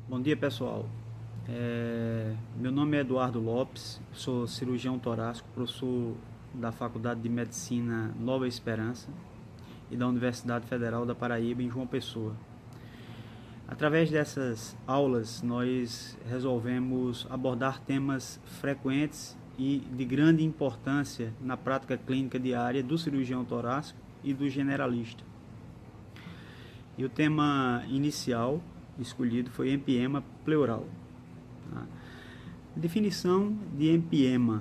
Bom dia, pessoal. Meu nome é Eduardo Lopes, sou cirurgião torácico, professor da Faculdade de Medicina Nova Esperança e da Universidade Federal da Paraíba, em João Pessoa. Através dessas aulas, nós resolvemos abordar temas frequentes e de grande importância na prática clínica diária do cirurgião torácico e do generalista. E o tema inicial escolhido foi empiema pleural. Definição de empiema.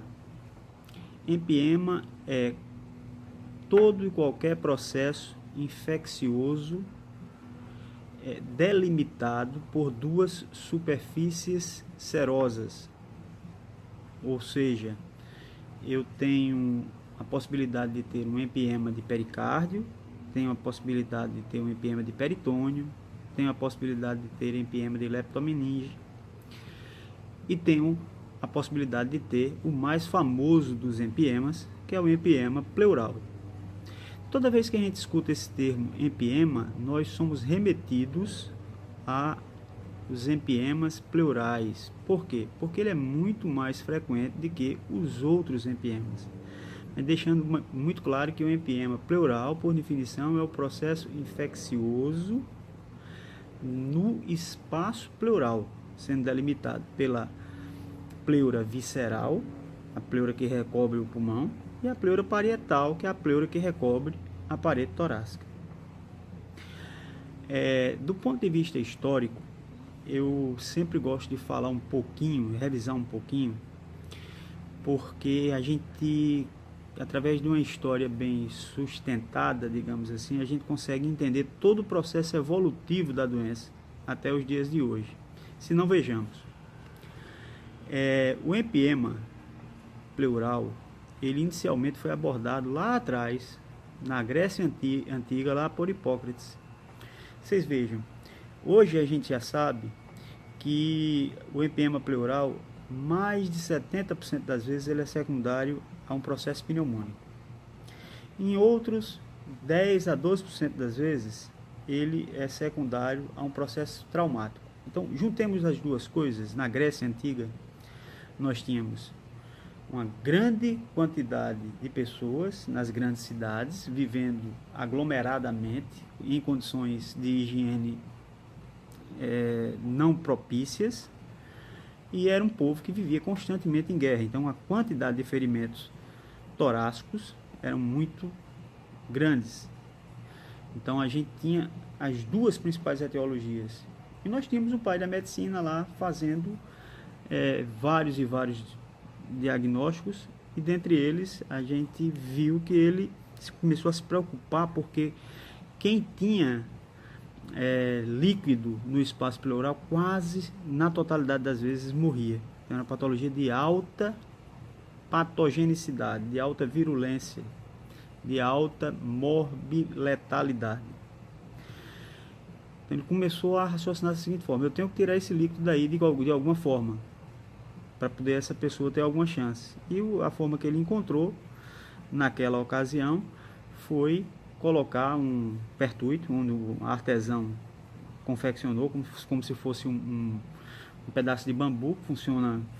Empiema é todo e qualquer processo infeccioso delimitado por duas superfícies serosas. Ou seja, eu tenho a possibilidade de ter um empiema de pericárdio, tenho a possibilidade de ter um empiema de peritônio, tenho a possibilidade de ter empiema de leptomeninge e tenho a possibilidade de ter o mais famoso dos empiemas, que é o empiema pleural. Toda vez que a gente escuta esse termo empiema, nós somos remetidos aos empiemas pleurais. Por quê? Porque ele é muito mais frequente do que os outros empiemas. Deixando muito claro que o empiema pleural, por definição, é o processo infeccioso no espaço pleural, sendo delimitado pela pleura visceral, a pleura que recobre o pulmão, e a pleura parietal, que é a pleura que recobre a parede torácica. Do ponto de vista histórico, eu sempre gosto de falar um pouquinho, revisar um pouquinho, porque a gente, através de uma história bem sustentada, digamos assim, a gente consegue entender todo o processo evolutivo da doença até os dias de hoje. Se não, vejamos. O empiema pleural, ele inicialmente foi abordado lá atrás, na Grécia Antiga, lá por Hipócrates. Vocês vejam, hoje a gente já sabe que o empiema pleural, mais de 70% das vezes, ele é secundário a um processo pneumônico. Em outros, 10 a 12% das vezes, ele é secundário a um processo traumático. Então, juntemos as duas coisas. Na Grécia Antiga, nós tínhamos uma grande quantidade de pessoas nas grandes cidades, vivendo aglomeradamente, em condições de higiene não propícias, e era um povo que vivia constantemente em guerra. Então, a quantidade de ferimentos torácicos eram muito grandes. Então, a gente tinha as duas principais etiologias. E nós tínhamos o pai da medicina lá fazendo vários e vários diagnósticos, e dentre eles a gente viu que ele começou a se preocupar, porque quem tinha líquido no espaço pleural quase na totalidade das vezes morria. Era uma patologia de alta patogenicidade, de alta virulência, de alta morbi-letalidade. Então ele começou a raciocinar da seguinte forma: eu tenho que tirar esse líquido daí de alguma forma, para poder essa pessoa ter alguma chance. E a forma que ele encontrou naquela ocasião foi colocar um pertuito, onde o artesão confeccionou como se fosse um pedaço de bambu, que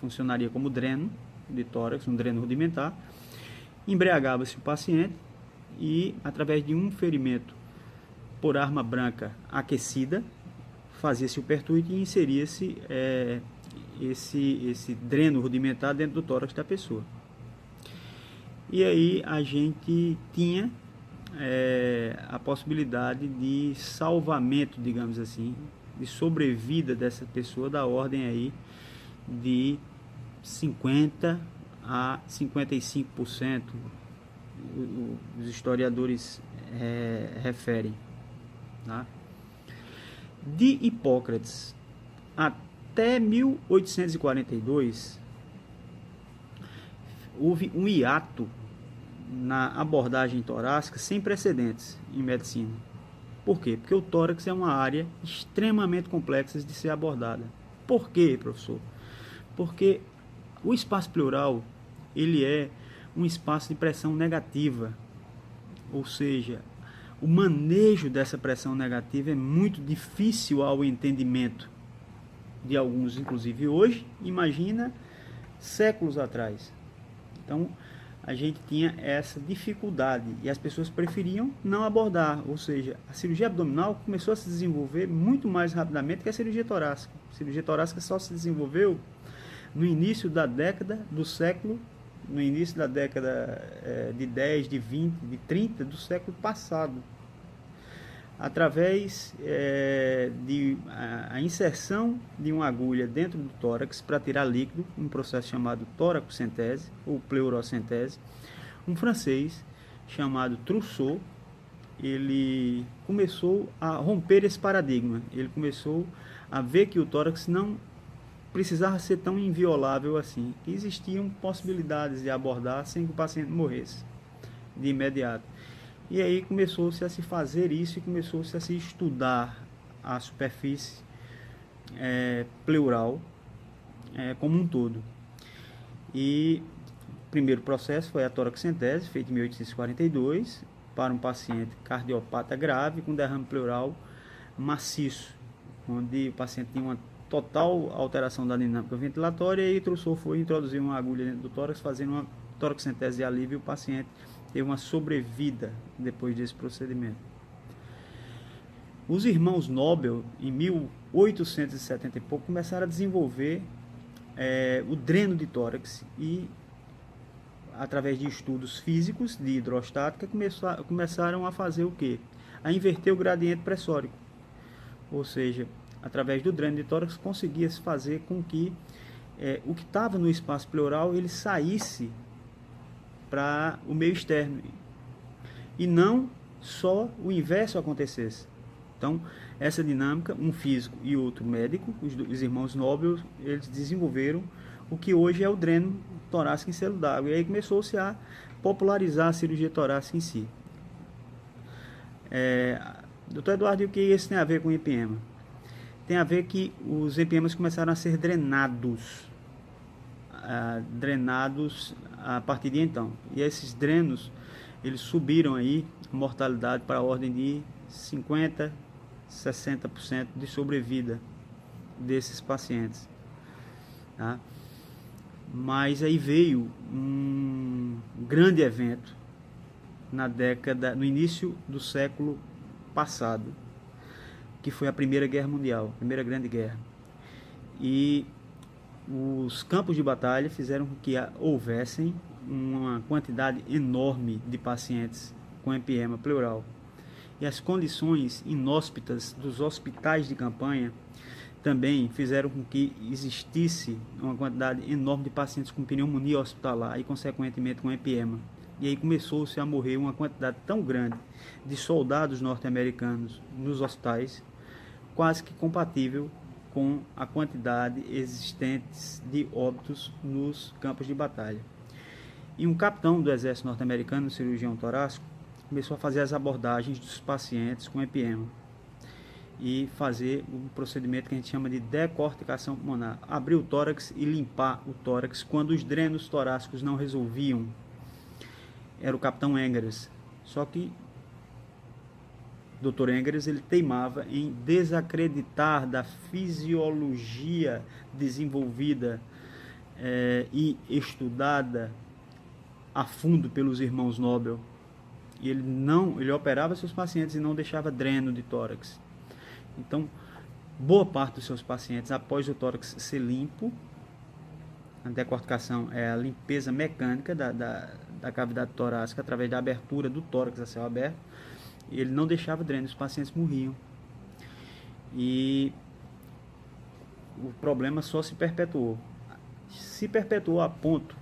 funcionaria como dreno de tórax, um dreno rudimentar. Embriagava-se o paciente e, através de um ferimento por arma branca aquecida, fazia-se o pertuito e inseria-se esse dreno rudimentar dentro do tórax da pessoa. E aí a gente tinha a possibilidade de salvamento, digamos assim, de sobrevida dessa pessoa, da ordem aí de 50 a 55%, os historiadores referem. Tá? De Hipócrates até 1842, houve um hiato na abordagem torácica sem precedentes em medicina. Por quê? Porque o tórax é uma área extremamente complexa de ser abordada. Por quê, professor? Porque o espaço pleural, ele é um espaço de pressão negativa, ou seja, o manejo dessa pressão negativa é muito difícil ao entendimento. de alguns, inclusive hoje, imagina séculos atrás. Então, a gente tinha essa dificuldade e as pessoas preferiam não abordar, ou seja, a cirurgia abdominal começou a se desenvolver muito mais rapidamente que a cirurgia torácica. A cirurgia torácica só se desenvolveu no início da década do século, no início da década de 10, de 20, de 30 do século passado, através de a inserção de uma agulha dentro do tórax para tirar líquido, um processo chamado toracocentese ou pleurocentese. Um francês chamado Trousseau, ele começou a romper esse paradigma, ele começou a ver que o tórax não precisava ser tão inviolável assim, que existiam possibilidades de abordar sem que o paciente morresse de imediato. E aí começou-se a se fazer isso e começou-se a se estudar a superfície pleural como um todo. E o primeiro processo foi a toracocentese, feita em 1842, para um paciente cardiopata grave com derrame pleural maciço, onde o paciente tinha uma total alteração da dinâmica ventilatória e Trousseau foi introduzir uma agulha dentro do tórax, fazendo uma toracocentese de alívio, e o paciente teve uma sobrevida depois desse procedimento. Os irmãos Nobel, em 1870 e pouco, começaram a desenvolver o dreno de tórax e, através de estudos físicos de hidrostática, começaram a fazer o quê? A inverter o gradiente pressórico. Ou seja, através do dreno de tórax conseguia-se fazer com que o que estava no espaço pleural ele saísse para o meio externo e não só o inverso acontecesse. Então, essa dinâmica, um físico e outro médico, os irmãos Nobel, eles desenvolveram o que hoje é o dreno torácico em selo d'água, e aí começou-se a popularizar a cirurgia torácica em si. Dr. Eduardo, e o que isso tem a ver com empiema? Tem a ver que os empiemas começaram a ser drenados a partir de então. E esses drenos, eles subiram aí a mortalidade para a ordem de 50%, 60% de sobrevida desses pacientes. Tá? Mas aí veio um grande evento no início do século passado, que foi a Primeira Guerra Mundial, a Primeira Grande Guerra. E os campos de batalha fizeram com que houvessem uma quantidade enorme de pacientes com empiema pleural. E as condições inóspitas dos hospitais de campanha também fizeram com que existisse uma quantidade enorme de pacientes com pneumonia hospitalar e, consequentemente, com empiema. E aí começou-se a morrer uma quantidade tão grande de soldados norte-americanos nos hospitais, quase que compatível com a quantidade existente de óbitos nos campos de batalha. E um capitão do exército norte-americano, cirurgião torácico, começou a fazer as abordagens dos pacientes com empiema e fazer um procedimento que a gente chama de decorticação pulmonar, abrir o tórax e limpar o tórax quando os drenos torácicos não resolviam. Era o capitão Engels. Só que Dr. Engels ele teimava em desacreditar da fisiologia desenvolvida e estudada a fundo pelos irmãos Nobel. E ele operava seus pacientes e não deixava dreno de tórax. Então, boa parte dos seus pacientes, após o tórax ser limpo, a decorticação é a limpeza mecânica da cavidade torácica através da abertura do tórax a céu aberto, ele não deixava dreno, os pacientes morriam. E o problema só se perpetuou. Se perpetuou a ponto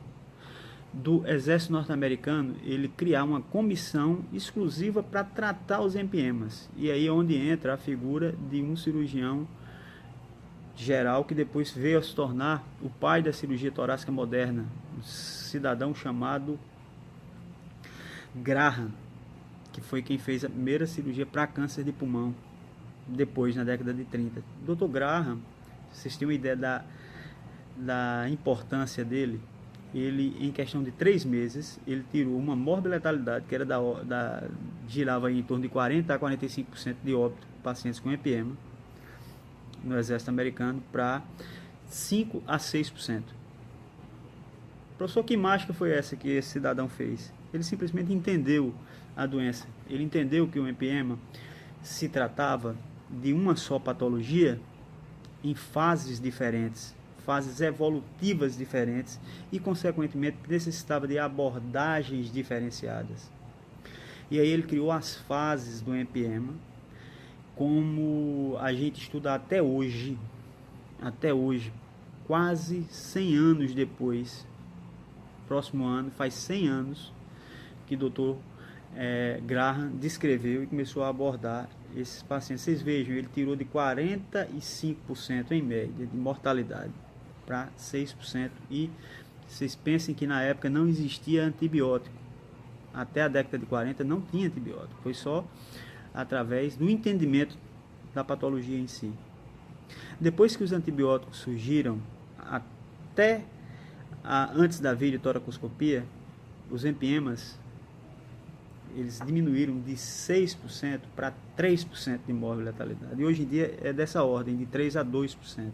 do exército norte-americano ele criar uma comissão exclusiva para tratar os empiemas. E aí é onde entra a figura de um cirurgião geral que depois veio a se tornar o pai da cirurgia torácica moderna, um cidadão chamado Graham, que foi quem fez a primeira cirurgia para câncer de pulmão, depois na década de 30. Dr. Graham, vocês têm uma ideia da importância dele, ele em questão de 3 meses, ele tirou uma morbi-letalidade que era girava em torno de 40 a 45% de óbito pacientes com empiema, no exército americano para 5 a 6%. Professor, que mágica foi essa que esse cidadão fez? Ele simplesmente entendeu a doença. Ele entendeu que o empiema se tratava de uma só patologia em fases diferentes, fases evolutivas diferentes e, consequentemente, necessitava de abordagens diferenciadas. E aí ele criou as fases do empiema, como a gente estuda até hoje, quase 100 anos depois. Próximo ano faz 100 anos que o Dr. Graham descreveu e começou a abordar esses pacientes. Vocês vejam, ele tirou de 45% em média de mortalidade para 6%, e vocês pensem que na época não existia antibiótico. Até a década de 40 não tinha antibiótico, foi só através do entendimento da patologia em si. Depois que os antibióticos surgiram, até antes da videotoracoscopia, os empiemas eles diminuíram de 6% para 3% de morbi-letalidade. E hoje em dia é dessa ordem, de 3 a 2%.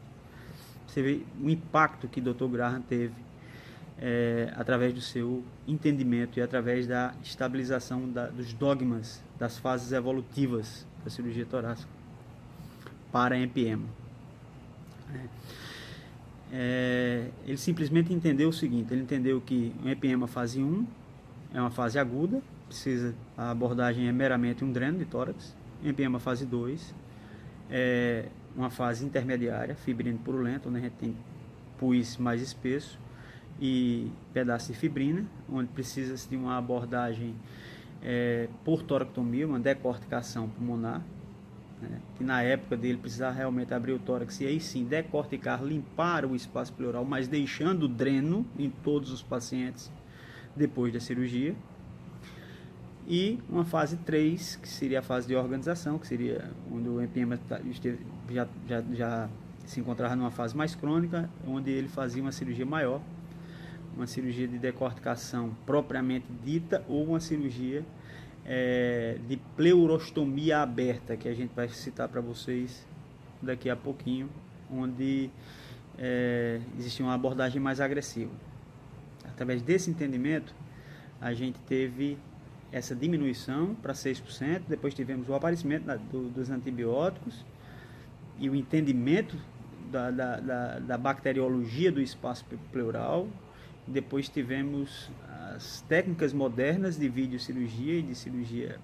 Você vê o impacto que o Dr. Graham teve através do seu entendimento e através da estabilização dos dogmas, das fases evolutivas da cirurgia torácica para empiema. Ele simplesmente entendeu o seguinte: ele entendeu que o empiema fase 1 é uma fase aguda, a abordagem é meramente um dreno de tórax. Empiema fase 2 é uma fase intermediária, fibrina purulenta, onde a gente tem pus mais espesso e pedaço de fibrina, onde precisa-se de uma abordagem por toractomia, uma decorticação pulmonar, que na época dele precisava realmente abrir o tórax e aí sim decorticar, limpar o espaço pleural, mas deixando dreno em todos os pacientes depois da cirurgia. E uma fase 3, que seria a fase de organização, que seria onde o empiema já se encontrava numa fase mais crônica, onde ele fazia uma cirurgia maior, uma cirurgia de decorticação propriamente dita, ou uma cirurgia de pleurostomia aberta, que a gente vai citar para vocês daqui a pouquinho, onde existia uma abordagem mais agressiva. Através desse entendimento, a gente teve essa diminuição para 6%, depois tivemos o aparecimento dos antibióticos e o entendimento da bacteriologia do espaço pleural. Depois tivemos as técnicas modernas de videocirurgia e de cirurgia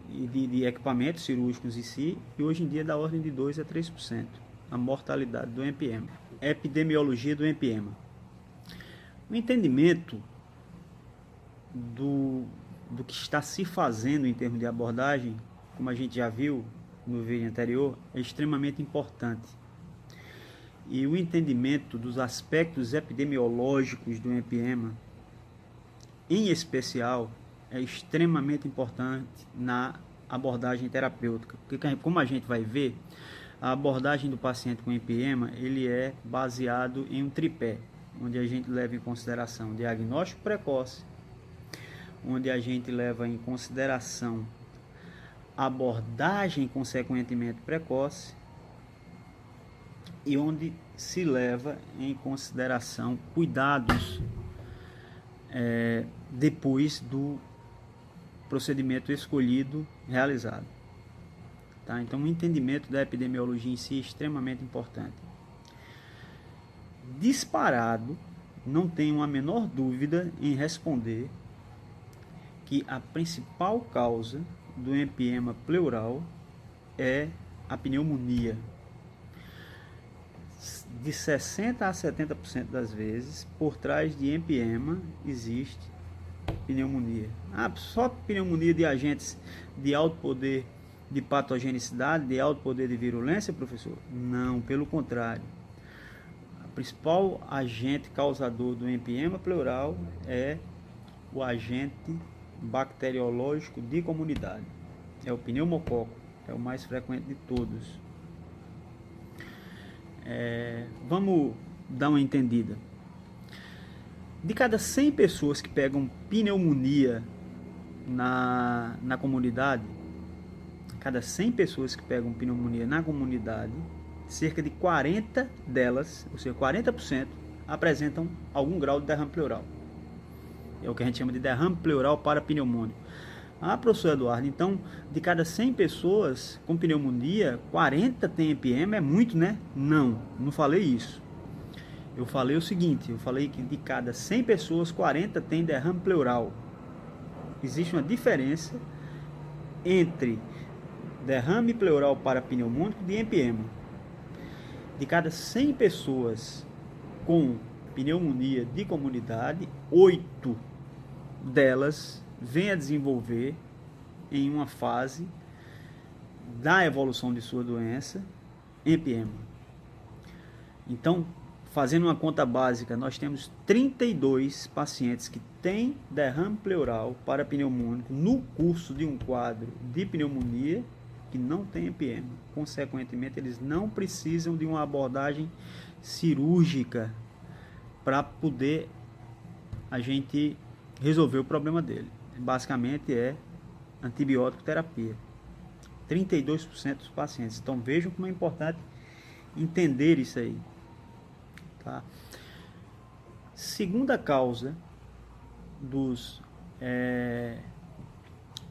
e de equipamentos cirúrgicos em si, e hoje em dia da ordem de 2 a 3% a mortalidade do empiema. Epidemiologia do empiema. O entendimento do que está se fazendo em termos de abordagem, como a gente já viu no vídeo anterior, é extremamente importante. E o entendimento dos aspectos epidemiológicos do empiema, em especial, é extremamente importante na abordagem terapêutica. Porque, como a gente vai ver, a abordagem do paciente com empiema, ele é baseado em um tripé, onde a gente leva em consideração diagnóstico precoce, onde a gente leva em consideração abordagem consequentemente precoce e onde se leva em consideração cuidados depois do procedimento escolhido, realizado. Tá? Então, o entendimento da epidemiologia em si é extremamente importante. Disparado, não tenho a menor dúvida em responder que a principal causa do empiema pleural é a pneumonia. De 60% a 70% das vezes, por trás de empiema existe pneumonia. Só pneumonia de agentes de alto poder de patogenicidade, de alto poder de virulência, professor? Não, pelo contrário. O principal agente causador do empiema pleural é o agente bacteriológico de comunidade. É o pneumococo, é o mais frequente de todos. Vamos dar uma entendida. De cada 100 pessoas que pegam pneumonia na comunidade, Cada 100 pessoas que pegam pneumonia na comunidade, cerca de 40 delas, ou seja, 40%, apresentam algum grau de derrame pleural. É o que a gente chama de derrame pleural parapneumônico. Ah, professor Eduardo, então de cada 100 pessoas com pneumonia, 40 tem EPM, é muito, né? Não, não falei isso. Eu falei o seguinte, eu falei que de cada 100 pessoas, 40 tem derrame pleural. Existe uma diferença entre derrame pleural parapneumônico e empiema. De cada 100 pessoas com pneumonia de comunidade, 8 delas vêm a desenvolver em uma fase da evolução de sua doença empiema. Então, fazendo uma conta básica, nós temos 32 pacientes que têm derrame pleural parapneumônico no curso de um quadro de pneumonia que não tem empiema. Consequentemente, eles não precisam de uma abordagem cirúrgica para poder a gente resolver o problema dele. Basicamente é antibiótico terapia. 32% dos pacientes. Então vejam como é importante entender isso aí. Tá? Segunda causa dos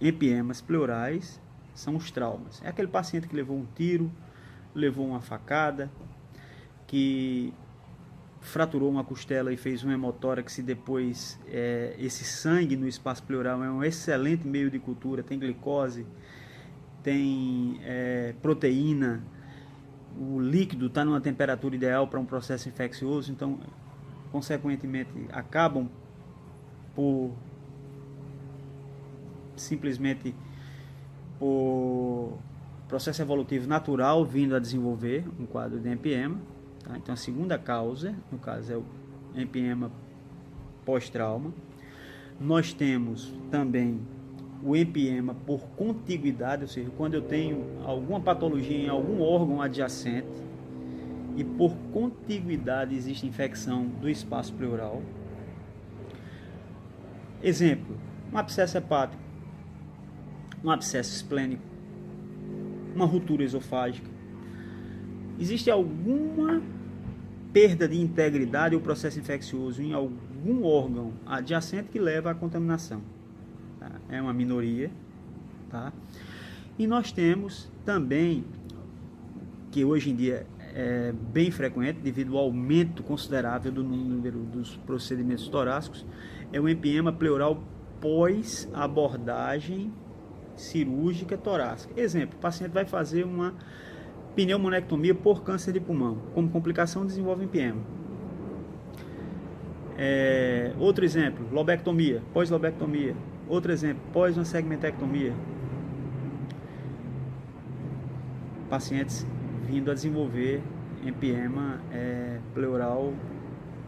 empiemas pleurais são os traumas. É aquele paciente que levou um tiro, levou uma facada, que fraturou uma costela e fez um hemotórax e depois esse sangue no espaço pleural é um excelente meio de cultura, tem glicose, tem proteína, o líquido está numa temperatura ideal para um processo infeccioso, então consequentemente acabam por simplesmente por processo evolutivo natural vindo a desenvolver um quadro de empiema. Tá? Então a segunda causa, no caso, é o empiema pós-trauma. Nós temos também o empiema por contiguidade, ou seja, quando eu tenho alguma patologia em algum órgão adjacente e por contiguidade existe infecção do espaço pleural. Exemplo, um abscesso hepático, um abscesso esplênico, uma ruptura esofágica. Existe alguma perda de integridade ou processo infeccioso em algum órgão adjacente que leva à contaminação. Tá? É uma minoria. Tá? E nós temos também, que hoje em dia é bem frequente, devido ao aumento considerável do número dos procedimentos torácicos, é o empiema pleural pós-abordagem cirúrgica torácica. Exemplo, o paciente vai fazer uma pneumonectomia por câncer de pulmão. Como complicação, desenvolve empiema. Outro exemplo, lobectomia, pós-lobectomia. Outro exemplo, pós uma segmentectomia. Pacientes vindo a desenvolver empiema pleural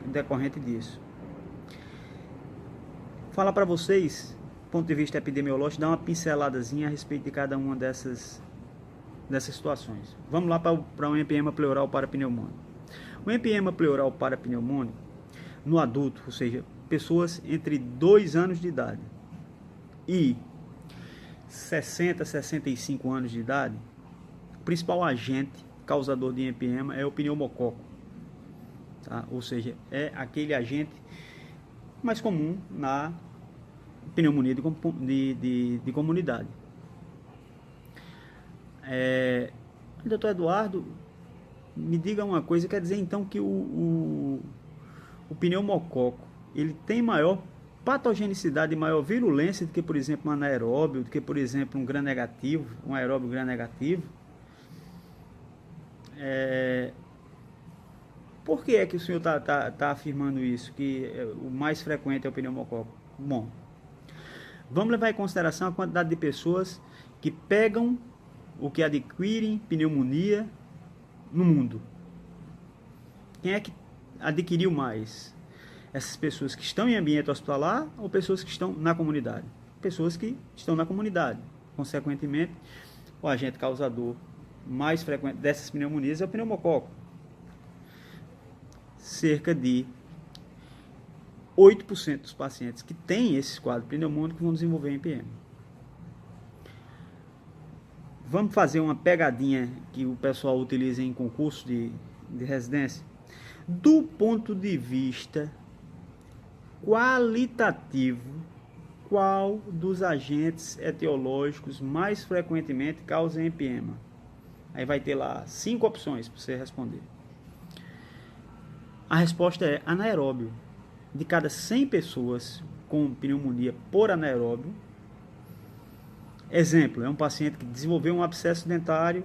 decorrente disso. Falar para vocês, do ponto de vista epidemiológico, dar uma pinceladazinha a respeito de cada uma dessas situações. Vamos lá para um empiema pleural parapneumônico. O empiema pleural parapneumônico no adulto, ou seja, pessoas entre 2 anos de idade e 60 a 65 anos de idade, o principal agente causador de empiema é o pneumococo. Tá? Ou seja, é aquele agente mais comum na pneumonia de comunidade. Doutor Eduardo, me diga uma coisa, quer dizer então que o pneumococo ele tem maior patogenicidade e maior virulência do que, por exemplo, um anaeróbio, do que, por exemplo, um gram-negativo, um aeróbio gram-negativo? Por que é que o senhor está afirmando isso, que o mais frequente é o pneumococo? Bom, vamos levar em consideração a quantidade de pessoas que pegam ou que adquirem pneumonia no mundo. Quem é que adquiriu mais? Essas pessoas que estão em ambiente hospitalar ou pessoas que estão na comunidade? Pessoas que estão na comunidade. Consequentemente, o agente causador mais frequente dessas pneumonias é o pneumococo. Cerca de 8% dos pacientes que têm esses quadros pneumônicos vão desenvolver empiema. Vamos fazer uma pegadinha que o pessoal utiliza em concurso de residência. Do ponto de vista qualitativo, qual dos agentes etiológicos mais frequentemente causa empiema? Aí vai ter lá 5 opções para você responder. A resposta é anaeróbio. De cada 100 pessoas com pneumonia por anaeróbio, exemplo, é um paciente que desenvolveu um abscesso dentário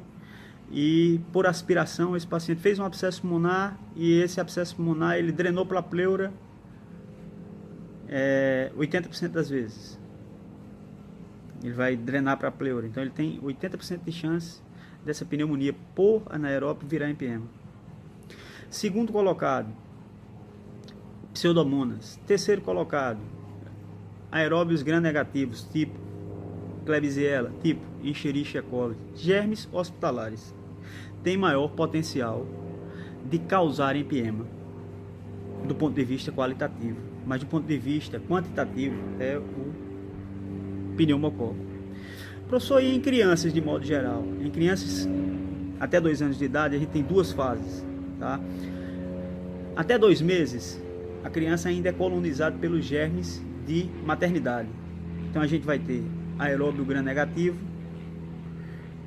e por aspiração esse paciente fez um abscesso pulmonar e esse abscesso pulmonar ele drenou pela pleura 80% das vezes. Ele vai drenar para a pleura, então ele tem 80% de chance dessa pneumonia por anaeróbio virar empiema. Segundo colocado, Pseudomonas. Terceiro colocado, aeróbios gram-negativos, tipo Klebsiella, tipo Escherichia coli. Germes hospitalares têm maior potencial de causar empiema do ponto de vista qualitativo, mas do ponto de vista quantitativo é o pneumococo. Professor, e em crianças de modo geral? Em crianças até 2 anos de idade a gente tem 2 fases, tá? Até 2 meses a criança ainda é colonizada pelos germes de maternidade. Então a gente vai ter aeróbio gram-negativo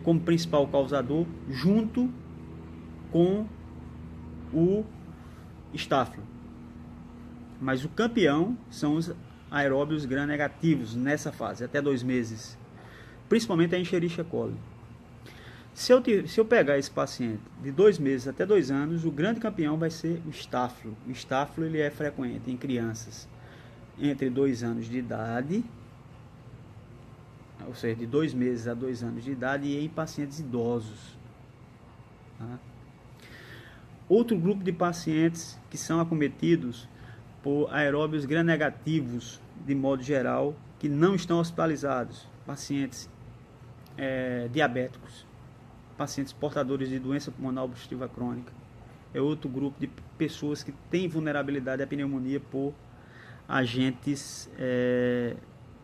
como principal causador, junto com o estáfilo. Mas o campeão são os aeróbios gram-negativos nessa fase, até 2 meses. Principalmente a Escherichia coli. Se eu pegar esse paciente de 2 meses até 2 anos, o grande campeão vai ser o estáfilo. O estáfilo ele é frequente em crianças entre 2 anos de idade, ou seja, de 2 meses a 2 anos de idade, e em pacientes idosos. Tá? Outro grupo de pacientes que são acometidos por aeróbios gram-negativos, de modo geral, que não estão hospitalizados, pacientes diabéticos, pacientes portadores de doença pulmonar obstrutiva crônica. É outro grupo de pessoas que têm vulnerabilidade à pneumonia por agentes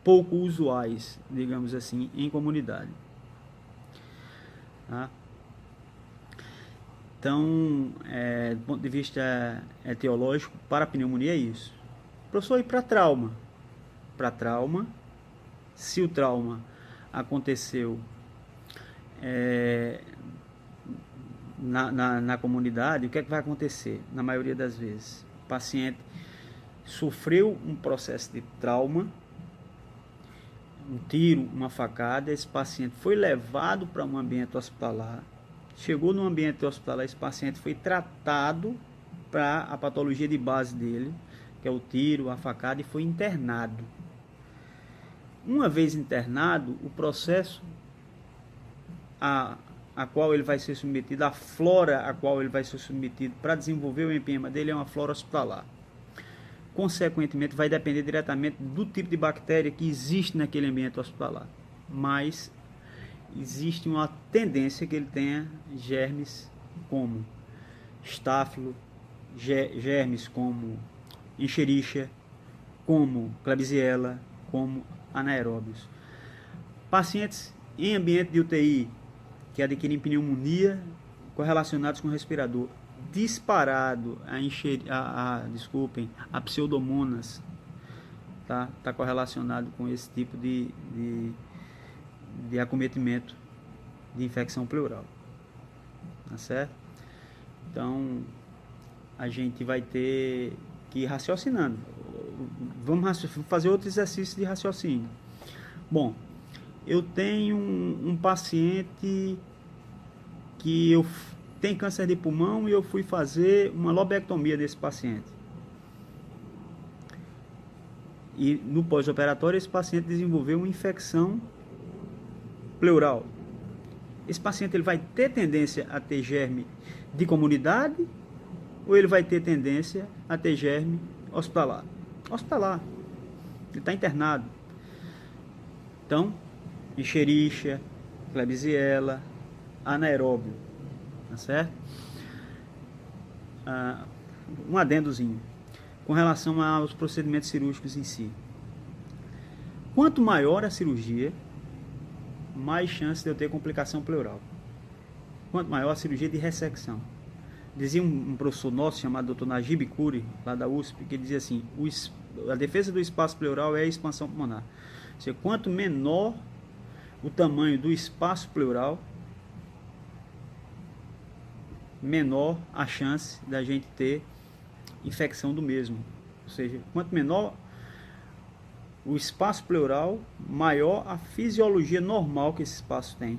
pouco usuais, digamos assim, em comunidade. Tá? Então, do ponto de vista etiológico, para a pneumonia é isso. Professor, e para trauma? Para trauma, se o trauma aconteceu na comunidade, o que é que vai acontecer? Na maioria das vezes, o paciente sofreu um processo de trauma, um tiro, uma facada, esse paciente foi levado para um ambiente hospitalar, chegou no ambiente hospitalar, esse paciente foi tratado para a patologia de base dele, que é o tiro, a facada, e foi internado. Uma vez internado, o processo a qual ele vai ser submetido, a flora a qual ele vai ser submetido para desenvolver o empiema dele é uma flora hospitalar. Consequentemente, vai depender diretamente do tipo de bactéria que existe naquele ambiente hospitalar. Mas existe uma tendência que ele tenha germes como estáfilo, germes como Escherichia, como Klebsiella, como anaeróbios. Pacientes em ambiente de UTI que adquirem pneumonia correlacionados com respirador, disparado a pseudomonas, tá correlacionado com esse tipo de acometimento de infecção pleural, tá certo? Então a gente vai ter que ir raciocinando. Vamos fazer outro exercício de raciocínio. Bom, eu tenho um paciente que tem câncer de pulmão e eu fui fazer uma lobectomia desse paciente. E no pós-operatório esse paciente desenvolveu uma infecção pleural. Esse paciente ele vai ter tendência a ter germe de comunidade ou ele vai ter tendência a ter germe hospitalar? Hospitalar. Ele está internado. Então, Escherichia, Klebsiella, anaeróbio, tá certo? Um adendozinho com relação aos procedimentos cirúrgicos em si. Quanto maior a cirurgia, mais chance de eu ter complicação pleural. Quanto maior a cirurgia de ressecção. Dizia um professor nosso chamado Dr. Najib Khoury, lá da USP, que ele dizia assim: a defesa do espaço pleural é a expansão pulmonar. Ou seja, quanto menor o tamanho do espaço pleural, menor a chance da gente ter infecção do mesmo. Ou seja, quanto menor o espaço pleural, maior a fisiologia normal que esse espaço tem.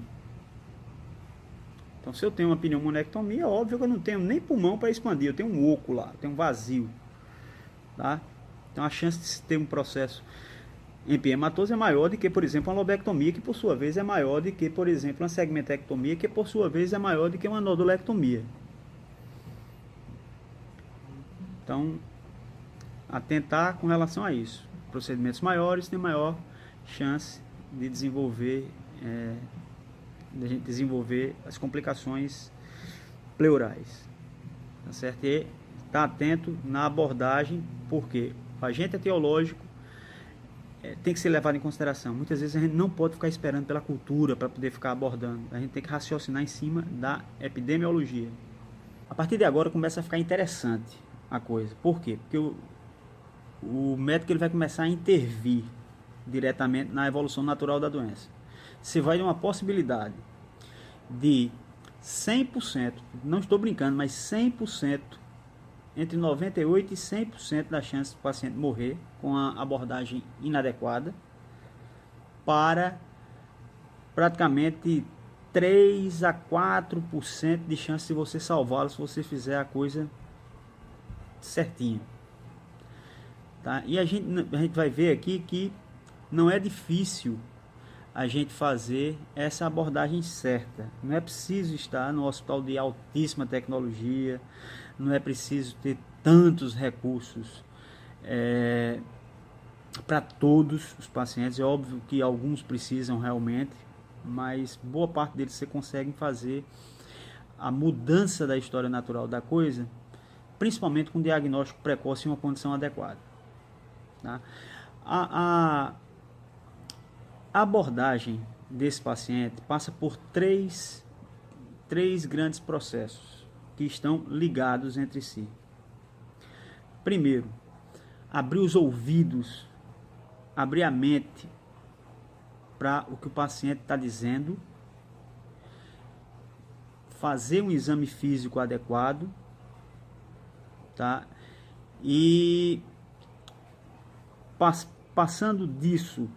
Então, se eu tenho uma pneumonectomia, é óbvio que eu não tenho nem pulmão para expandir, eu tenho um oco lá, eu tenho um vazio. Tá? Então, a chance de se ter um processo empiematose é maior do que, por exemplo, uma lobectomia, que por sua vez é maior do que, por exemplo, uma segmentectomia, que por sua vez é maior do que uma nodulectomia. Então, atentar com relação a isso. Procedimentos maiores têm maior chance de desenvolver as complicações pleurais, tá certo? E estar atento na abordagem, porque o agente etiológico tem que ser levado em consideração. Muitas vezes a gente não pode ficar esperando pela cultura para poder ficar abordando. A gente tem que raciocinar em cima da epidemiologia. A partir de agora começa a ficar interessante a coisa. Por quê? Porque o médico ele vai começar a intervir diretamente na evolução natural da doença. Você vai de uma possibilidade de 100%, não estou brincando, mas 100%, entre 98% e 100% da chance do paciente morrer com a abordagem inadequada, para praticamente 3 a 4% de chance de você salvá-lo se você fizer a coisa certinho. Tá? E a gente vai ver aqui que não é difícil a gente fazer essa abordagem certa. Não é preciso estar no hospital de altíssima tecnologia, não é preciso ter tantos recursos para todos os pacientes. É óbvio que alguns precisam realmente, mas boa parte deles você consegue fazer a mudança da história natural da coisa, principalmente com diagnóstico precoce e uma condição adequada. Tá? A abordagem desse paciente passa por três grandes processos que estão ligados entre si. Primeiro, abrir os ouvidos, abrir a mente para o que o paciente está dizendo, fazer um exame físico adequado, tá? E passando disso,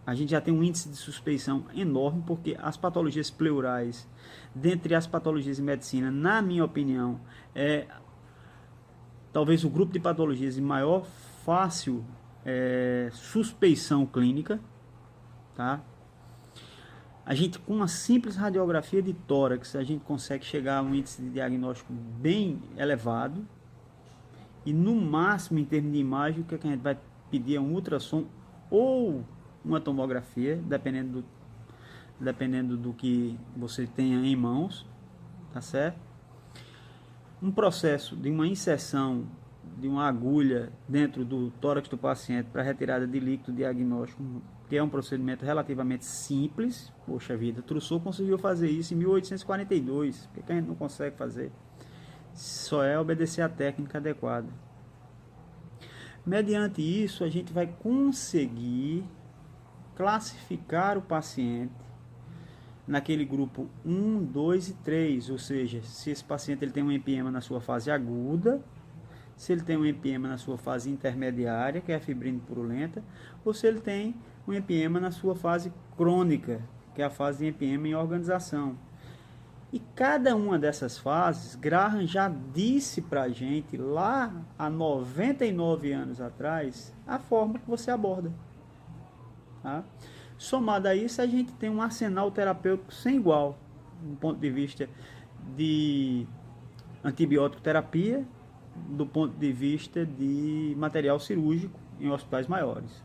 a gente já tem um índice de suspeição enorme, porque as patologias pleurais, dentre as patologias de medicina, na minha opinião, é talvez o grupo de patologias de maior fácil suspeição clínica, tá? A gente, com uma simples radiografia de tórax, a gente consegue chegar a um índice de diagnóstico bem elevado, e no máximo, em termos de imagem, o que a gente vai pedir é um ultrassom ou uma tomografia, dependendo do que você tenha em mãos, tá certo? Um processo de uma inserção de uma agulha dentro do tórax do paciente para retirada de líquido diagnóstico, que é um procedimento relativamente simples. Poxa vida, Trousseau conseguiu fazer isso em 1842, por que a gente não consegue fazer? Só é obedecer a técnica adequada. Mediante isso, a gente vai conseguir classificar o paciente naquele grupo 1, 2 e 3, ou seja, se esse paciente ele tem um empiema na sua fase aguda, se ele tem um empiema na sua fase intermediária, que é a fibrina purulenta, ou se ele tem um empiema na sua fase crônica, que é a fase de empiema em organização. E cada uma dessas fases, Graham já disse para a gente lá há 99 anos atrás a forma que você aborda. Tá? Somado a isso, a gente tem um arsenal terapêutico sem igual, do ponto de vista de antibiótico terapia, do ponto de vista de material cirúrgico em hospitais maiores.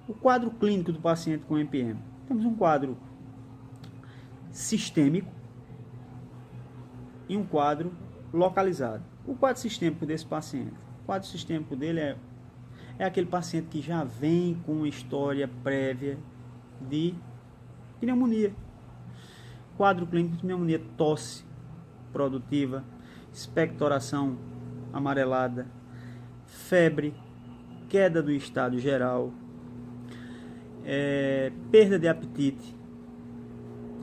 O quadro clínico do paciente com MPM. Temos um quadro sistêmico e um quadro localizado. O quadro sistêmico desse paciente, o quadro sistêmico dele é aquele paciente que já vem com uma história prévia de pneumonia. Quadro clínico de pneumonia: tosse produtiva, expectoração amarelada, febre, queda do estado geral, perda de apetite,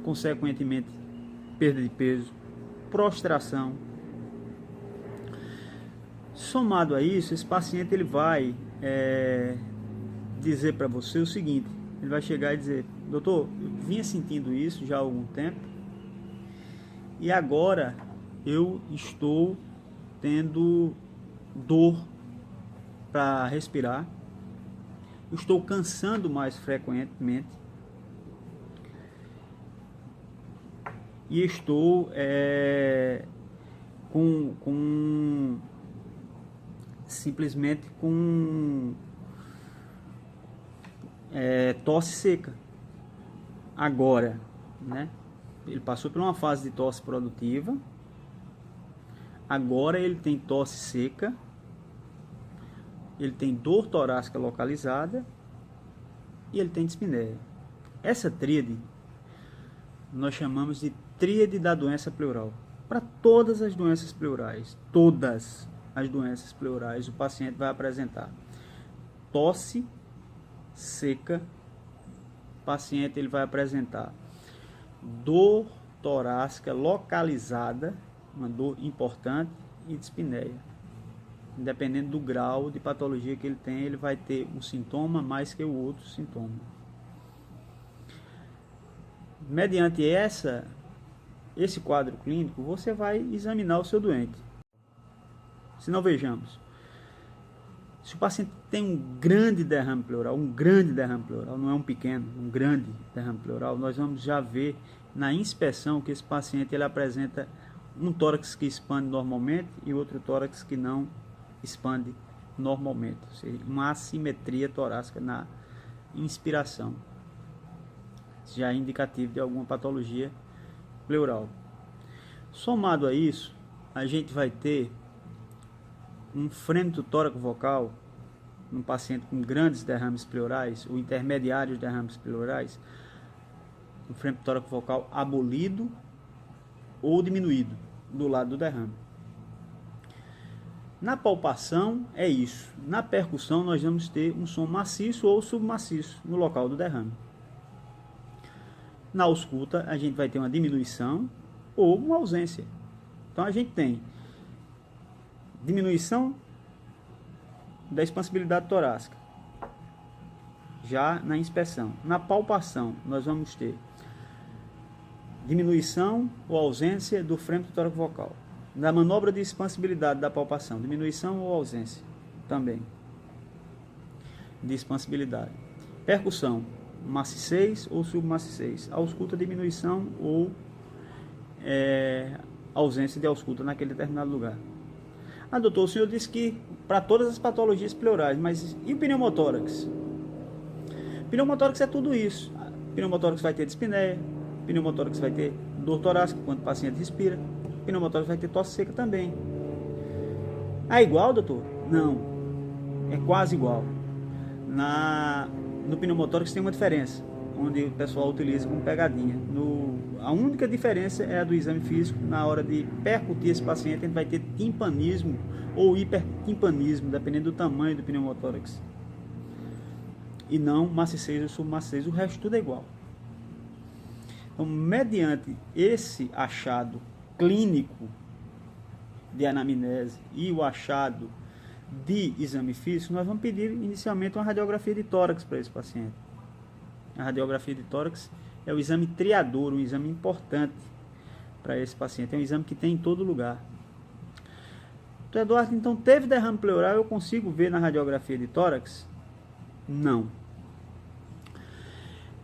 consequentemente perda de peso, prostração. Somado a isso, esse paciente ele vai dizer para você o seguinte: ele vai chegar e dizer: doutor, eu vinha sentindo isso já há algum tempo e agora eu estou tendo dor para respirar, eu estou cansando mais frequentemente e estou simplesmente com tosse seca. Agora, né? Ele passou por uma fase de tosse produtiva, agora ele tem tosse seca, ele tem dor torácica localizada e ele tem dispneia. Essa tríade nós chamamos de tríade da doença pleural. Para todas as doenças pleurais, o paciente vai apresentar tosse seca, o paciente ele vai apresentar dor torácica localizada, uma dor importante, e dispneia. Dependendo do grau de patologia que ele tem, ele vai ter um sintoma mais que o outro sintoma. Mediante esse quadro clínico, você vai examinar o seu doente. Se não, vejamos, se o paciente tem um grande derrame pleural, não é um pequeno, um grande derrame pleural, nós vamos já ver na inspeção que esse paciente ele apresenta um tórax que expande normalmente e outro tórax que não expande normalmente, ou seja, uma assimetria torácica na inspiração, já é indicativo de alguma patologia pleural. Somado a isso, a gente vai ter um frêmito tóraco-vocal num paciente com grandes derrames pleurais ou intermediários derrames pleurais, um frêmito tóraco-vocal abolido ou diminuído do lado do derrame. Na palpação é isso. Na percussão nós vamos ter um som maciço ou submaciço no local do derrame. Na ausculta a gente vai ter uma diminuição ou uma ausência. Então a gente tem diminuição da expansibilidade torácica já na inspeção. Na palpação nós vamos ter diminuição ou ausência do frêmito tóraco-vocal. Na manobra de expansibilidade da palpação, diminuição ou ausência também de expansibilidade. Percussão, maciçez ou submaciçez. Ausculta, diminuição ou ausência de ausculta naquele determinado lugar. Ah, doutor, o senhor disse que para todas as patologias pleurais, mas e o pneumotórax? Pneumotórax é tudo isso. Pneumotórax vai ter dispneia, pneumotórax vai ter dor torácica quando o paciente respira, pneumotórax vai ter tosse seca também. É igual, doutor? Não, é quase igual. No pneumotórax tem uma diferença, onde o pessoal utiliza como pegadinha. A única diferença é a do exame físico. Na hora de percutir esse paciente, ele vai ter timpanismo ou hipertimpanismo, dependendo do tamanho do pneumotórax, e não maciçez ou submaciçez. O resto tudo é igual. Então, mediante esse achado clínico de anamnese e o achado de exame físico, nós vamos pedir inicialmente uma radiografia de tórax para esse paciente. A radiografia de tórax é o exame triador, um exame importante para esse paciente. É um exame que tem em todo lugar. Então, Eduardo, então teve derrame pleural, eu consigo ver na radiografia de tórax? Não.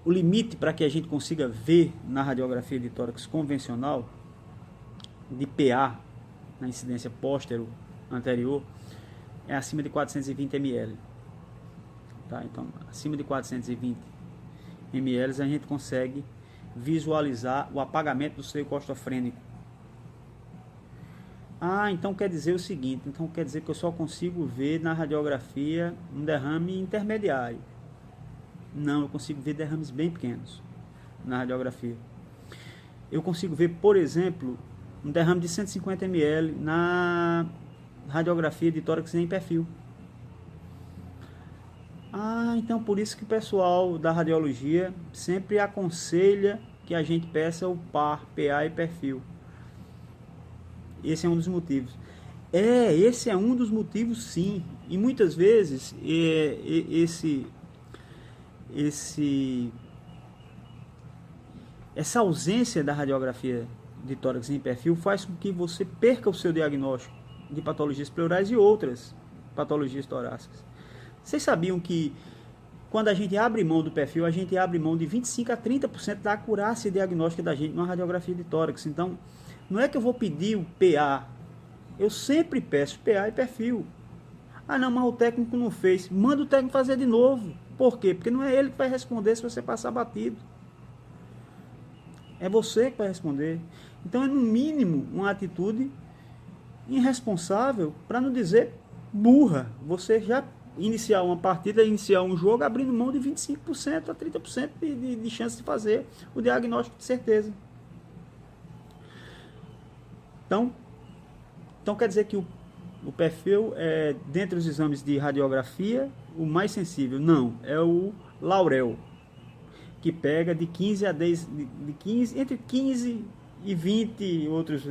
O limite para que a gente consiga ver na radiografia de tórax convencional, de PA, na incidência póstero anterior, é acima de 420 ml. Tá? Então, acima de 420 ml a gente consegue visualizar o apagamento do seio costofrênico. Ah, então quer dizer o seguinte, então quer dizer que eu só consigo ver na radiografia um derrame intermediário. Não, eu consigo ver derrames bem pequenos na radiografia. Eu consigo ver, por exemplo, um derrame de 150 ml na radiografia de tórax em perfil. Então por isso que o pessoal da radiologia sempre aconselha que a gente peça o par, PA e perfil. Esse é um dos motivos. Esse é um dos motivos, sim. E muitas vezes essa ausência da radiografia de tórax em perfil faz com que você perca o seu diagnóstico de patologias pleurais e outras patologias torácicas. Vocês sabiam que quando a gente abre mão do perfil, a gente abre mão de 25 a 30% da acurácia diagnóstica da gente numa radiografia de tórax. Então, não é que eu vou pedir o PA. Eu sempre peço PA e perfil. Não, mas o técnico não fez. Manda o técnico fazer de novo. Por quê? Porque não é ele que vai responder se você passar batido. É você que vai responder. Então é no mínimo uma atitude irresponsável, para não dizer burra. Você já iniciar uma partida, iniciar um jogo abrindo mão de 25% a 30% de chance de fazer o diagnóstico de certeza. Então quer dizer que o perfil é, dentre os exames de radiografia, o mais sensível? Não, é o Laurel, que pega de 15 a 10, entre 15 e 20, outros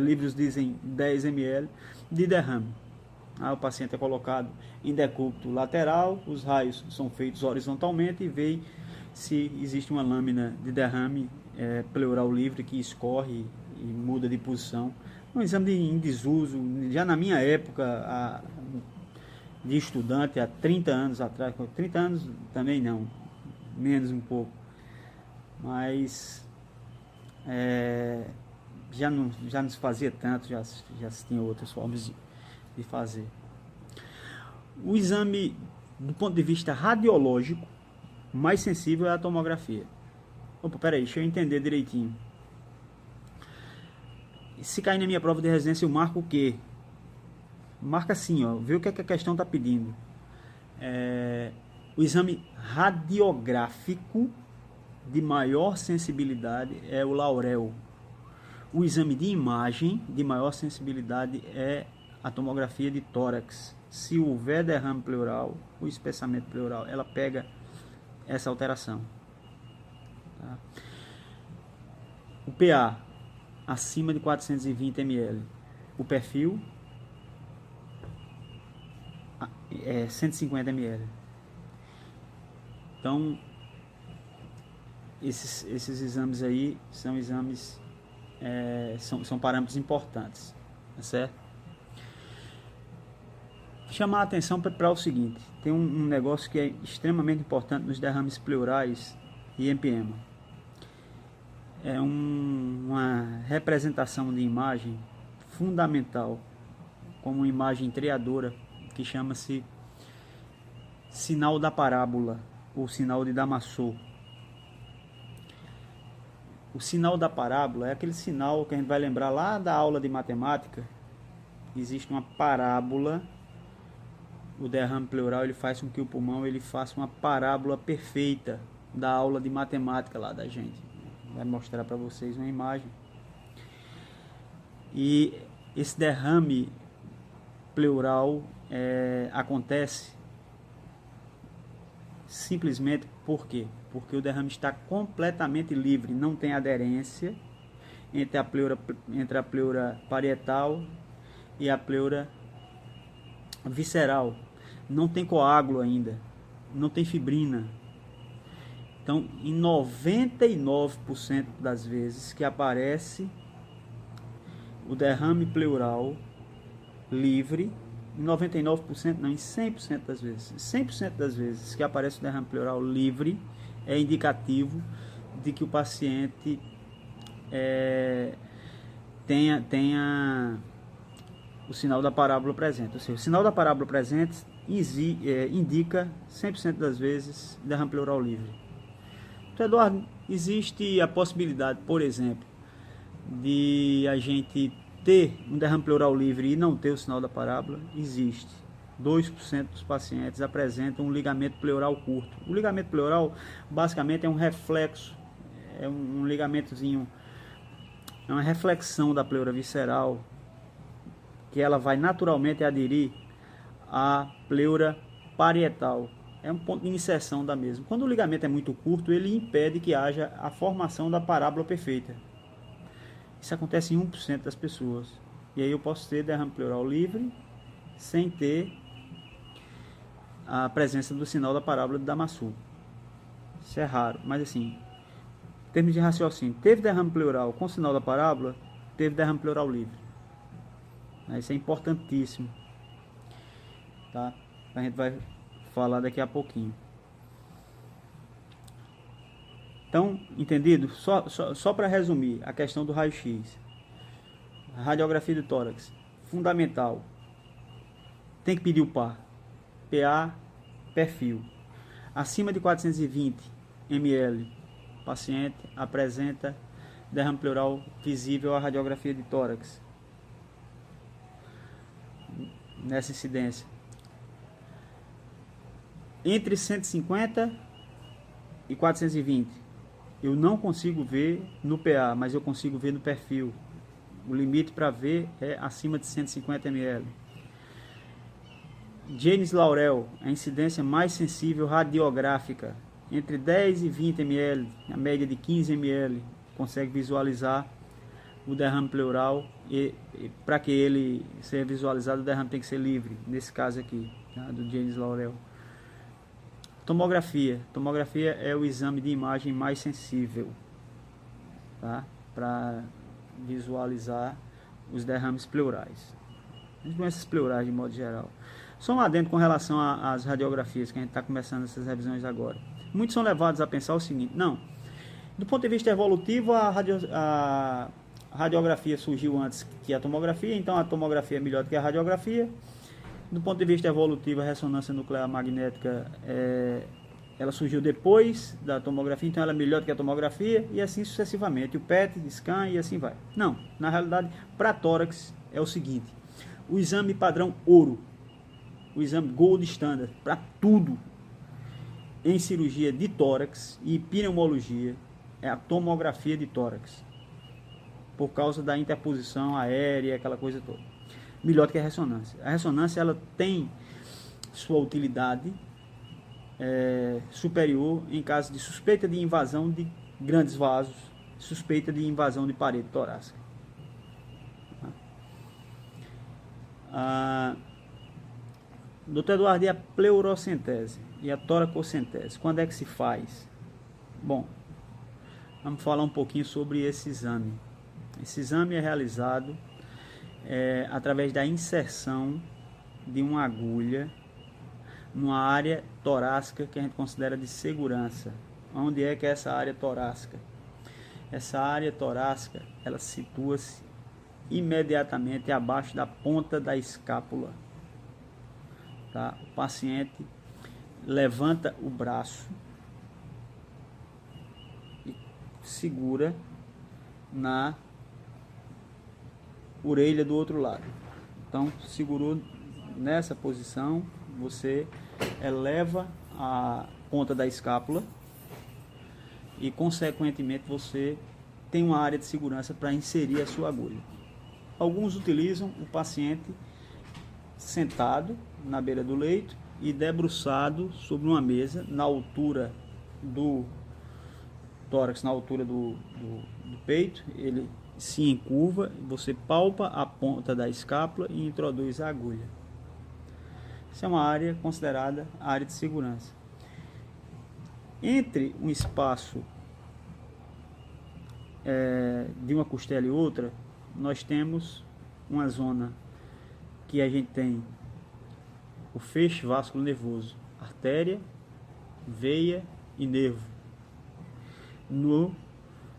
livros dizem 10 ml de derrame. O paciente é colocado em decúbito lateral, os raios são feitos horizontalmente e vê se existe uma lâmina de derrame pleural livre que escorre e muda de posição. Um exame em desuso, já na minha época de estudante, há 30 anos atrás, 30 anos também não, menos um pouco, mas já não se fazia tanto, já se tinha outras formas de fazer. O exame, do ponto de vista radiológico, mais sensível é a tomografia. Peraí, deixa eu entender direitinho. Se cair na minha prova de residência, eu marco o quê? Marca assim, vê o que a questão está pedindo. O exame radiográfico de maior sensibilidade é o Laurel. O exame de imagem de maior sensibilidade é a tomografia de tórax. Se houver derrame pleural, o espessamento pleural, ela pega essa alteração. Tá? O PA acima de 420 ml. O perfil é 150 ml. Então, esses exames aí são exames, são parâmetros importantes, tá certo? Chamar a atenção para o seguinte: tem um negócio que é extremamente importante nos derrames pleurais e empiema. É uma representação de imagem fundamental, como uma imagem triadora, que chama-se sinal da parábola, ou sinal de Damascus. O sinal da parábola é aquele sinal que a gente vai lembrar lá da aula de matemática. Existe uma parábola. O derrame pleural ele faz com que o pulmão ele faça uma parábola perfeita da aula de matemática lá da gente. Vai mostrar para vocês uma imagem. E esse derrame pleural acontece simplesmente por quê? Porque o derrame está completamente livre, não tem aderência entre a pleura parietal e a pleura visceral. Não tem coágulo ainda, não tem fibrina. Então, em 99% das vezes que aparece o derrame pleural livre, em 99% não, em 100% das vezes, 100% das vezes que aparece o derrame pleural livre, é indicativo de que o paciente tenha o sinal da parábola presente. Ou seja, o sinal da parábola presente indica 100% das vezes derrame pleural livre. Então, Eduardo, existe a possibilidade, por exemplo, de a gente ter um derrame pleural livre e não ter o sinal da parábola? Existe. 2% dos pacientes apresentam um ligamento pleural curto. O ligamento pleural basicamente é um reflexo, é um ligamentozinho, é uma reflexão da pleura visceral, que ela vai naturalmente aderir à pleura parietal. É um ponto de inserção da mesma. Quando o ligamento é muito curto, ele impede que haja a formação da parábola perfeita. Isso acontece em 1% das pessoas. E aí eu posso ter derrame pleural livre sem ter a presença do sinal da parábola de Damascus. Isso é raro, mas assim, em termos de raciocínio, teve derrame pleural com sinal da parábola, teve derrame pleural livre. Isso é importantíssimo, tá? A gente vai falar daqui a pouquinho. Então, entendido? Só para resumir a questão do raio-x. Radiografia do tórax, fundamental. Tem que pedir o par. PA, perfil. Acima de 420 ml, paciente apresenta derrame pleural visível à radiografia de tórax. Nessa incidência. Entre 150 e 420, eu não consigo ver no PA, mas eu consigo ver no perfil. O limite para ver é acima de 150 ml. James Laurel, a incidência mais sensível radiográfica, entre 10 e 20 ml, a média de 15 ml, consegue visualizar o derrame pleural, e para que ele seja visualizado, o derrame tem que ser livre, nesse caso aqui, tá, do James Laurel. Tomografia. Tomografia é o exame de imagem mais sensível, tá, para visualizar os derrames pleurais, as doenças pleurais de modo geral. Só um adendo com relação às radiografias, que a gente está começando essas revisões agora. Muitos são levados a pensar o seguinte: não, do ponto de vista evolutivo, a radiografia surgiu antes que a tomografia, então a tomografia é melhor do que a radiografia. Do ponto de vista evolutivo, a ressonância nuclear magnética ela surgiu depois da tomografia, então ela é melhor do que a tomografia, e assim sucessivamente, o PET, scan e assim vai. Não, na realidade, para tórax é o seguinte: o exame padrão ouro, o exame gold standard para tudo em cirurgia de tórax e pneumologia é a tomografia de tórax, por causa da interposição aérea, aquela coisa toda. Melhor do que a ressonância. A ressonância ela tem sua utilidade superior em caso de suspeita de invasão de grandes vasos, suspeita de invasão de parede torácica. Doutor Eduardo, e a pleurocentese e a toracocentese, quando é que se faz? Bom, vamos falar um pouquinho sobre esse exame. Esse exame é realizado através da inserção de uma agulha numa área torácica que a gente considera de segurança. Onde é que é essa área torácica? Essa área torácica, ela situa-se imediatamente abaixo da ponta da escápula. Tá? O paciente levanta o braço e segura na orelha do outro lado. Então, segurou nessa posição, você eleva a ponta da escápula e, consequentemente, você tem uma área de segurança para inserir a sua agulha. Alguns utilizam o paciente sentado na beira do leito e debruçado sobre uma mesa na altura do tórax, na altura do peito. Ele se encurva, você palpa a ponta da escápula e introduz a agulha. Essa é uma área considerada área de segurança. Entre um espaço de uma costela e outra, nós temos uma zona que a gente tem o feixe vasculo nervoso, artéria, veia e nervo. No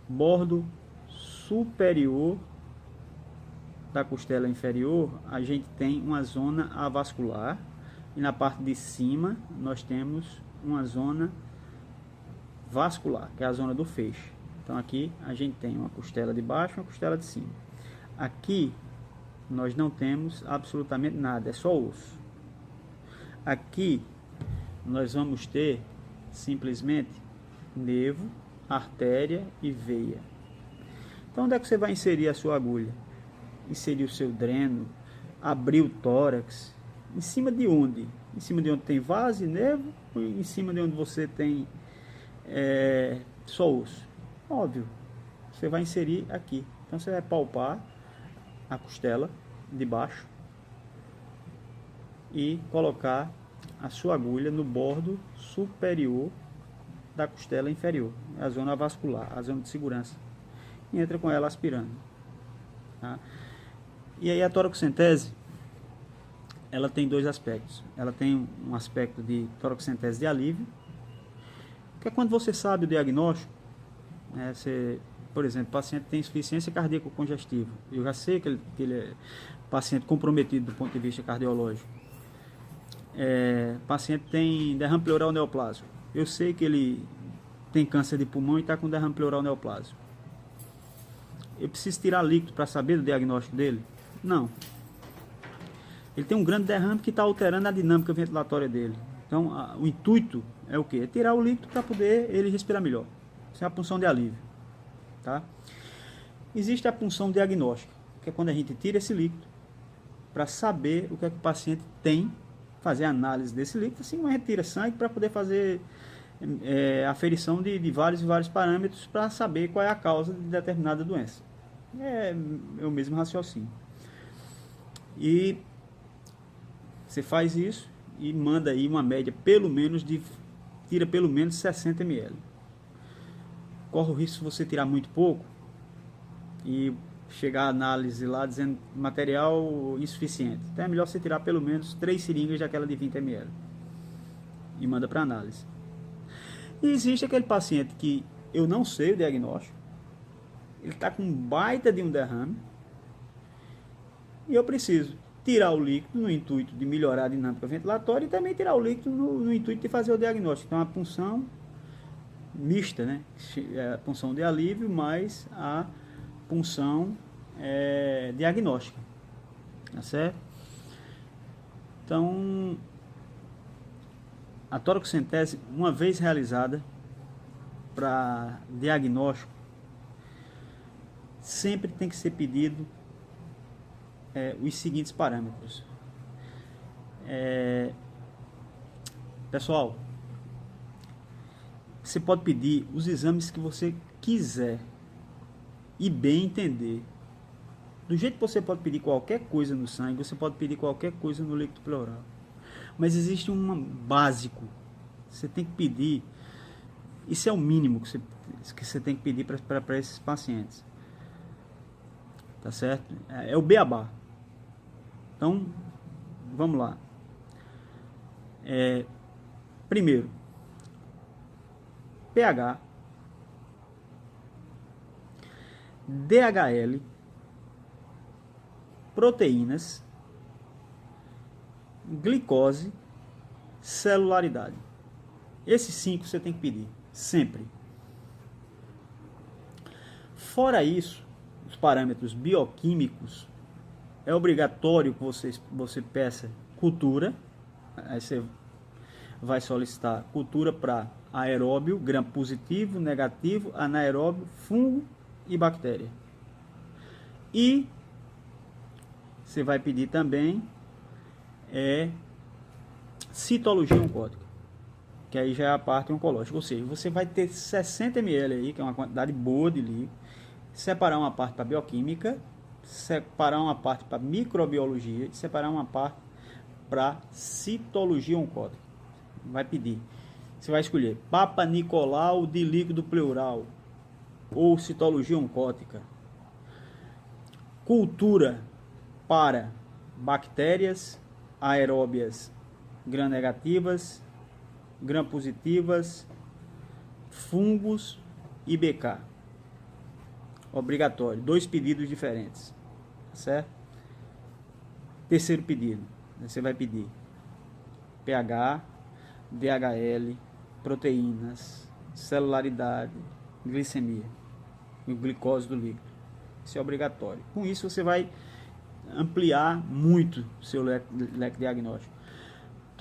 bordo superior da costela inferior, a gente tem uma zona avascular, e na parte de cima nós temos uma zona vascular, que é a zona do feixe. Então aqui a gente tem uma costela de baixo e uma costela de cima. Aqui nós não temos absolutamente nada, é só osso. Aqui nós vamos ter simplesmente nervo, artéria e veia. Então onde é que você vai inserir a sua agulha? Inserir o seu dreno, abrir o tórax. Em cima de onde? Em cima de onde tem vaso e nervo, ou em cima de onde você tem só osso? Óbvio, você vai inserir aqui. Então você vai palpar a costela de baixo e colocar a sua agulha no bordo superior da costela inferior, a zona vascular, a zona de segurança, e entra com ela aspirando, tá? E aí a toracocentese, ela tem dois aspectos. Ela tem um aspecto de toracocentese de alívio, que é quando você sabe o diagnóstico, né? Por exemplo, o paciente tem insuficiência cardíaca congestiva, eu já sei que ele é paciente comprometido do ponto de vista cardiológico. Paciente tem derrame pleural neoplásico, eu sei que ele tem câncer de pulmão e está com derrame pleural neoplásico. Eu preciso tirar líquido para saber do diagnóstico dele? Não. Ele tem um grande derrame que está alterando a dinâmica ventilatória dele. Então, o intuito é o quê? É tirar o líquido para poder ele respirar melhor. Isso é a punção de alívio, tá? Existe a punção diagnóstica, que é quando a gente tira esse líquido para saber o que é que o paciente tem, fazer a análise desse líquido, assim como a gente tira sangue para poder fazer aferição de vários e vários parâmetros para saber qual é a causa de determinada doença. É o mesmo raciocínio. E você faz isso e manda aí uma média tira pelo menos 60 ml. Corre o risco de você tirar muito pouco e chegar a análise lá dizendo material insuficiente. Então é melhor você tirar pelo menos 3 seringas daquela de 20 ml e manda para análise. E existe aquele paciente que eu não sei o diagnóstico, ele está com um baita de um derrame e eu preciso tirar o líquido no intuito de melhorar a dinâmica ventilatória e também tirar o líquido no intuito de fazer o diagnóstico. Então a punção mista, né? A punção de alívio mais a punção diagnóstica, tá certo? Então a toracocentese, uma vez realizada para diagnóstico, sempre tem que ser pedido os seguintes parâmetros. Pessoal, você pode pedir os exames que você quiser e bem entender. Do jeito que você pode pedir qualquer coisa no sangue, você pode pedir qualquer coisa no líquido pleural. Mas existe um básico. Você tem que pedir. Isso é o mínimo que você tem que pedir para esses pacientes. Tá certo? É o beabá. Então, vamos lá. Primeiro, pH, DHL, proteínas, glicose, celularidade. Esses 5 você tem que pedir, sempre. Fora isso, os parâmetros bioquímicos, é obrigatório que você peça cultura. Aí você vai solicitar cultura para aeróbio, gram positivo, negativo, anaeróbio, fungo e bactéria. E você vai pedir também citologia oncótica, que aí já é a parte oncológica. Ou seja, você vai ter 60 ml aí, que é uma quantidade boa de líquido, separar uma parte para bioquímica, separar uma parte para microbiologia e separar uma parte para citologia oncótica. Vai pedir. Você vai escolher Papa Nicolau de líquido pleural ou citologia oncótica. Cultura para bactérias aeróbias gram negativas, gram positivas, fungos e BK. Obrigatório. 2 pedidos diferentes. Certo? Terceiro pedido. Você vai pedir pH, DHL, proteínas, celularidade, glicemia e glicose do líquido. Isso é obrigatório. Com isso você vai ampliar muito o seu leque diagnóstico.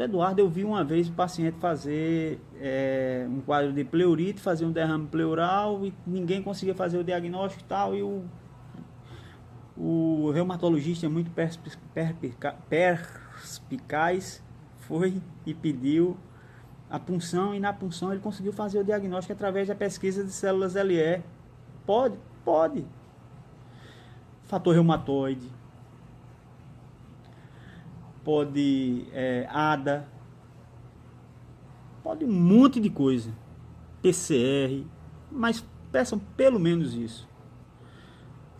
Eduardo, eu vi uma vez o paciente fazer um quadro de pleurite, fazer um derrame pleural e ninguém conseguia fazer o diagnóstico e tal, e o reumatologista muito perspicaz foi e pediu a punção, e na punção ele conseguiu fazer o diagnóstico através da pesquisa de células LE. Pode. Fator reumatoide, pode ADA, pode um monte de coisa, PCR, mas peçam pelo menos isso,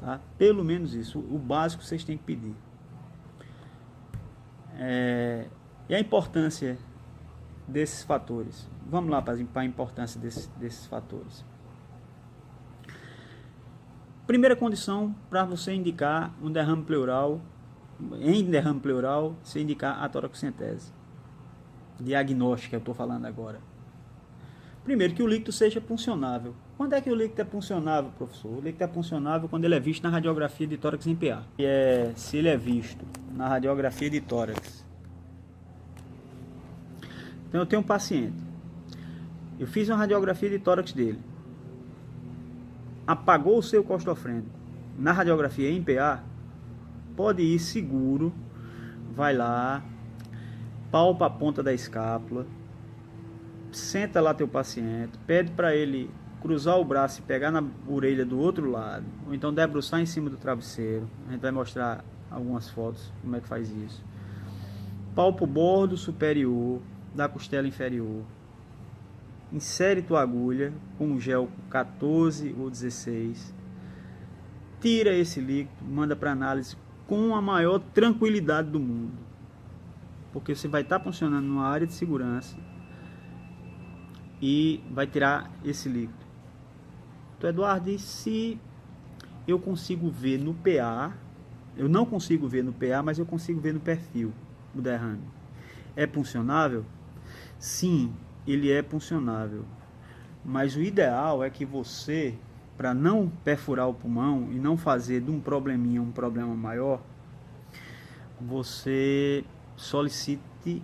tá? Pelo menos isso, o básico vocês têm que pedir. E a importância desses fatores, vamos lá para a importância desses fatores. Primeira condição para você indicar um derrame pleural, em derrame pleural, você indicar a toracocentese diagnóstica, eu estou falando agora. Primeiro, que o líquido seja puncionável. Quando é que o líquido é puncionável, professor? O líquido é puncionável quando ele é visto na radiografia de tórax em PA. Se ele é visto na radiografia de tórax. Então eu tenho um paciente, eu fiz uma radiografia de tórax dele, apagou o seu costofrênico na radiografia em PA, pode ir seguro, vai lá, palpa a ponta da escápula, senta lá teu paciente, pede para ele cruzar o braço e pegar na orelha do outro lado, ou então debruçar em cima do travesseiro. A gente vai mostrar algumas fotos como é que faz isso. Palpa o bordo superior da costela inferior, insere tua agulha com um gel 14 ou 16, tira esse líquido, manda para análise com a maior tranquilidade do mundo, porque você vai estar funcionando numa área de segurança e vai tirar esse líquido. Então, Eduardo, e se eu consigo ver no PA, eu não consigo ver no PA, mas eu consigo ver no perfil o derrame, é puncionável? Sim, ele é puncionável, mas o ideal é que você, para não perfurar o pulmão e não fazer de um probleminha um problema maior, você solicite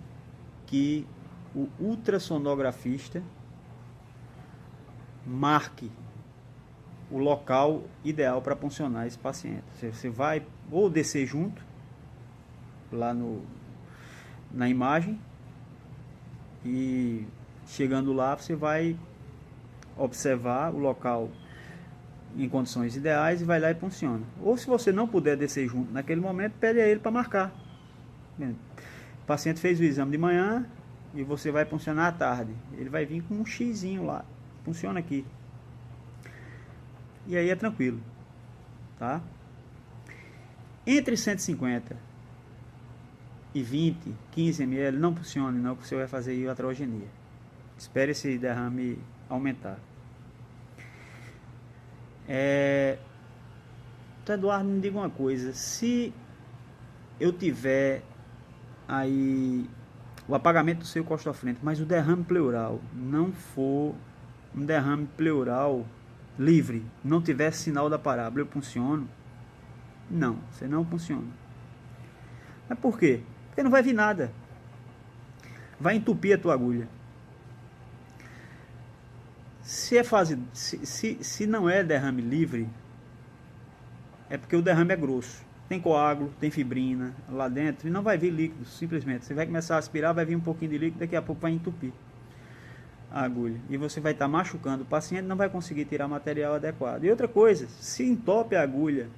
que o ultrassonografista marque o local ideal para puncionar esse paciente. Você vai ou descer junto lá na imagem, e chegando lá você vai observar o local em condições ideais e vai lá e funciona. Ou se você não puder descer junto naquele momento, pede a ele para marcar. O paciente fez o exame de manhã e você vai funcionar à tarde, ele vai vir com um xizinho lá, funciona aqui, e aí é tranquilo, tá? Entre 150 e 20, 15 ml não funciona, não, que você vai fazer iatrogenia. Espere esse derrame aumentar. Então, Eduardo, me diga uma coisa, se eu tiver aí o apagamento do seu costofrênico, mas o derrame pleural não for um derrame pleural livre, não tiver sinal da parábola, eu funciono? Não, você não funciona. Mas por quê? Porque não vai vir nada, vai entupir a tua agulha. Se não é derrame livre, é porque o derrame é grosso, tem coágulo, tem fibrina lá dentro e não vai vir líquido, simplesmente. Você vai começar a aspirar, vai vir um pouquinho de líquido, daqui a pouco vai entupir a agulha e você vai estar machucando o paciente, não vai conseguir tirar material adequado. E outra coisa, se entope a agulha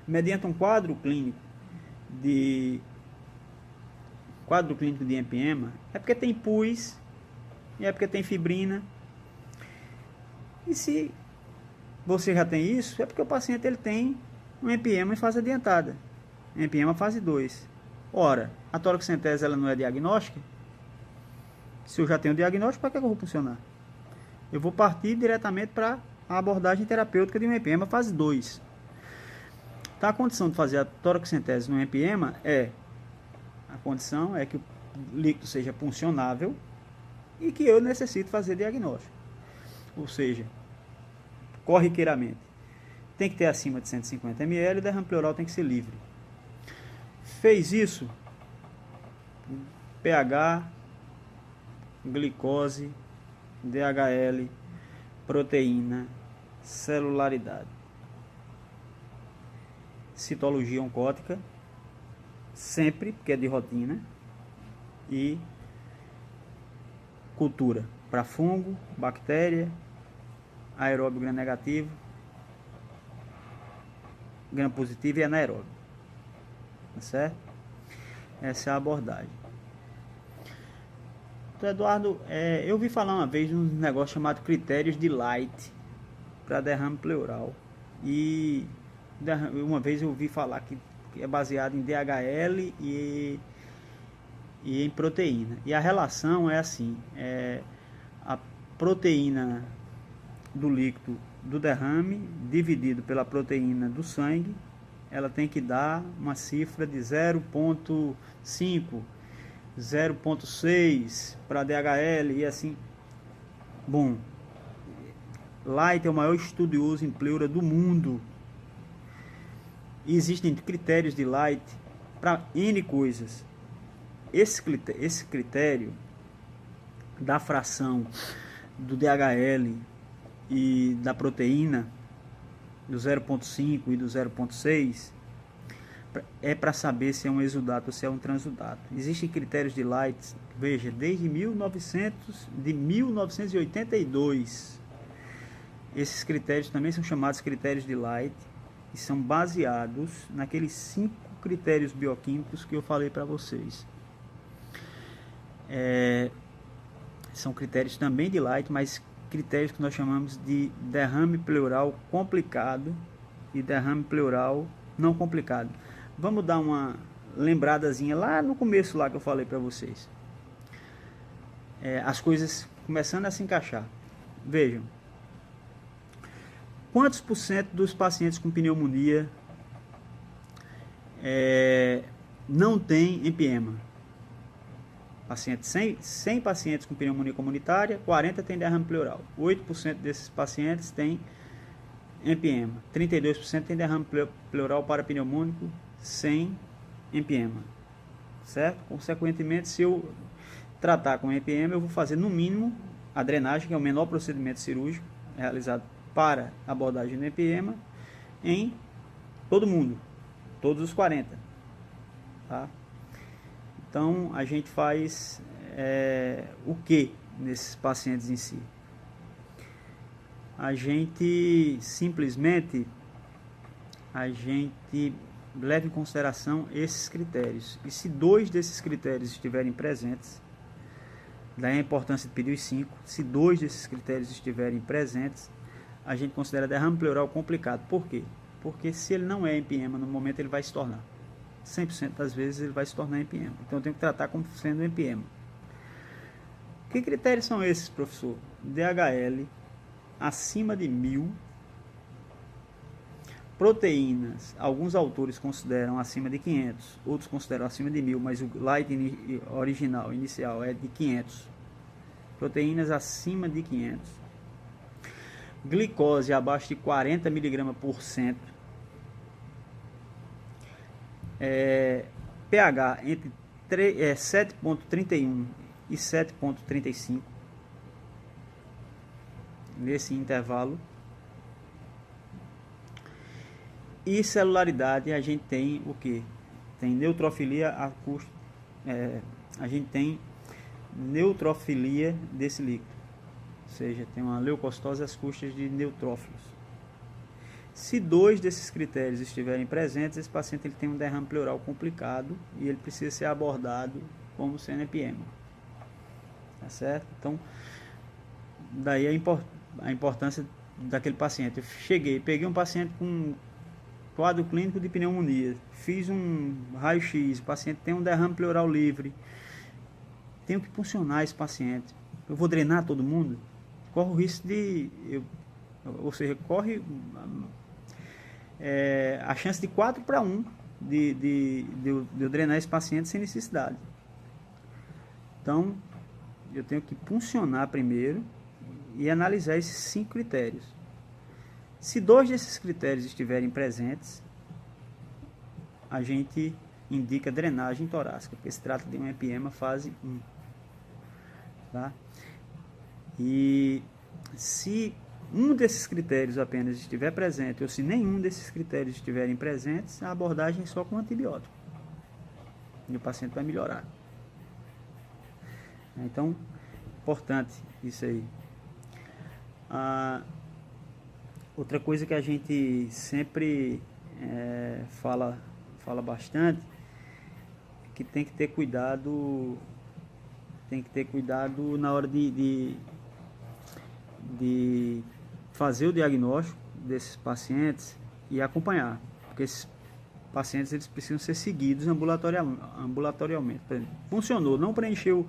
mediante um quadro clínico de empiema, é porque tem pus e é porque tem fibrina. E se você já tem isso, é porque o paciente ele tem um empiema em fase adiantada, empiema fase 2. Ora, a toracocentese ela não é diagnóstica? Se eu já tenho o diagnóstico, para que eu vou funcionar? Eu vou partir diretamente para a abordagem terapêutica de um empiema fase 2. Tá, a condição de fazer a toracocentese no empiema a condição é que o líquido seja puncionável e que eu necessito fazer diagnóstico. Ou seja, corriqueiramente, tem que ter acima de 150 ml e o derrame pleural tem que ser livre. Fez isso, pH, glicose, DHL, proteína, celularidade. Citologia oncótica, sempre, porque é de rotina, e cultura para fungo, bactéria, aeróbio gram negativo, gram positivo e anaeróbio. Tá certo? Essa é a abordagem. Então, Eduardo, eu ouvi falar uma vez de um negócio chamado critérios de Light para derrame pleural. E uma vez eu ouvi falar que é baseado em DHL e em proteína. E a relação é assim, a proteína do líquido do derrame dividido pela proteína do sangue, ela tem que dar uma cifra de 0,5, 0,6 para DHL e assim. Bom, Light é o maior estudioso em pleura do mundo. E existem critérios de Light para N coisas. Esse critério da fração do DHL e da proteína, do 0,5 e do 0,6, é para saber se é um exudato ou se é um transudato. Existem critérios de Light, veja, desde 1982. Esses critérios também são chamados critérios de Light e são baseados naqueles 5 critérios bioquímicos que eu falei para vocês. São critérios também de Light, mas critérios que nós chamamos de derrame pleural complicado e derrame pleural não complicado. Vamos dar uma lembradazinha lá no começo lá que eu falei para vocês. As coisas começando a se encaixar. Vejam, quantos por cento dos pacientes com pneumonia não tem empiema? 100 pacientes com pneumonia comunitária, 40 têm derrame pleural. 8% desses pacientes têm empiema. 32% têm derrame pleural parapneumônico sem empiema. Certo? Consequentemente, se eu tratar com empiema, eu vou fazer no mínimo a drenagem, que é o menor procedimento cirúrgico realizado para abordagem do empiema, em todo mundo, todos os 40. Tá? Então, a gente faz o que nesses pacientes em si? A gente simplesmente leva em consideração esses critérios. E se 2 desses critérios estiverem presentes, daí a importância de pedir os 5. Se 2 desses critérios estiverem presentes, a gente considera derrame pleural complicado. Por quê? Porque se ele não é empiema, no momento ele vai se tornar. 100% das vezes ele vai se tornar empiema. Então eu tenho que tratar como sendo empiema. Que critérios são esses, professor? DHL acima de 1000. Proteínas, alguns autores consideram acima de 500, outros consideram acima de 1000, mas o Light original, inicial, é de 500. Proteínas acima de 500. Glicose abaixo de 40 mg/cento. pH entre 7,31 e 7,35, nesse intervalo. E celularidade, a gente tem o que? Tem neutrofilia acústica, a gente tem neutrofilia desse líquido, ou seja, tem uma leucocitose às custas de neutrófilos. Se 2 desses critérios estiverem presentes, esse paciente ele tem um derrame pleural complicado e ele precisa ser abordado como sendo empiema. Tá certo? Então, daí a importância daquele paciente. Eu peguei um paciente com quadro clínico de pneumonia, fiz um raio-x, o paciente tem um derrame pleural livre, tenho que puncionar esse paciente. Eu vou drenar todo mundo? Corre o risco ou seja, corre a chance de 4-1 de eu drenar esse paciente sem necessidade. Então, eu tenho que puncionar primeiro e analisar esses 5 critérios. Se 2 desses critérios estiverem presentes, a gente indica drenagem torácica, porque se trata de um empiema fase 1. Tá? E se um desses critérios apenas estiver presente, ou se nenhum desses critérios estiverem presentes, a abordagem é só com antibiótico. E o paciente vai melhorar. Então, importante isso aí. Outra coisa que a gente sempre fala bastante, que tem que ter cuidado na hora de fazer o diagnóstico desses pacientes e acompanhar, porque esses pacientes eles precisam ser seguidos ambulatorialmente. Por exemplo, funcionou, não preencheu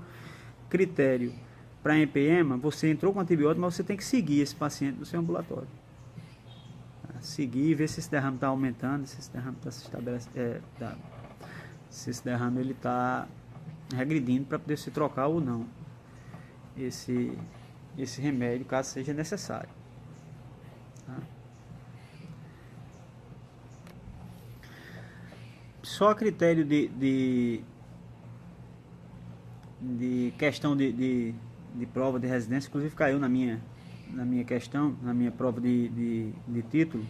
critério para empiema, você entrou com antibiótico, mas você tem que seguir esse paciente no seu ambulatório. Seguir e ver se esse derrame está aumentando, se esse derrame está se estabelecendo, se esse derrame ele está regredindo, para poder se trocar ou não esse remédio, caso seja necessário. Tá? Só a critério de questão de prova de residência, inclusive caiu na minha questão, na minha prova de título.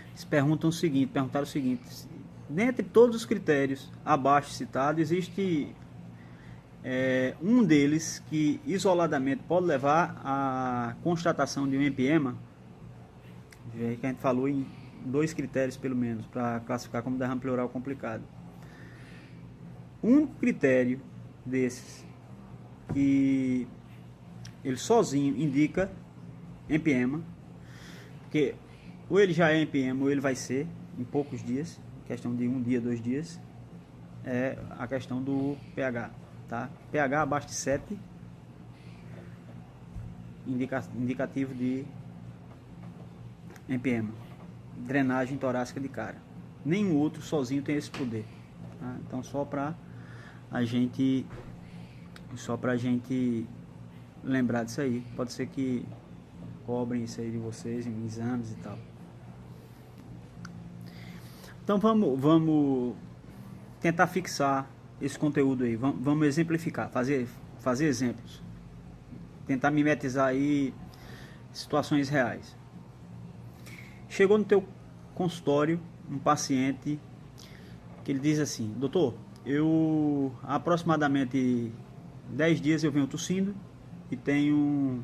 Eles perguntaram o seguinte: dentre todos os critérios abaixo citados, existe um deles que isoladamente pode levar à constatação de um empiema, que a gente falou em 2 critérios pelo menos para classificar como derrame pleural complicado. Um critério desses que ele sozinho indica empiema, porque ou ele já é empiema ou ele vai ser em poucos dias, questão de 1 dia, 2 dias, é a questão do pH, tá? pH abaixo de 7, indicativo de empiema, drenagem torácica de cara. Nenhum outro sozinho tem esse poder, tá? Então só para a gente lembrar disso aí. Pode ser que cobrem isso aí de vocês em exames e tal. Então vamos tentar fixar esse conteúdo aí. Vamos exemplificar, fazer exemplos. Tentar mimetizar aí situações reais. Chegou no teu consultório um paciente que ele diz assim: doutor, eu há aproximadamente 10 dias eu venho tossindo e tenho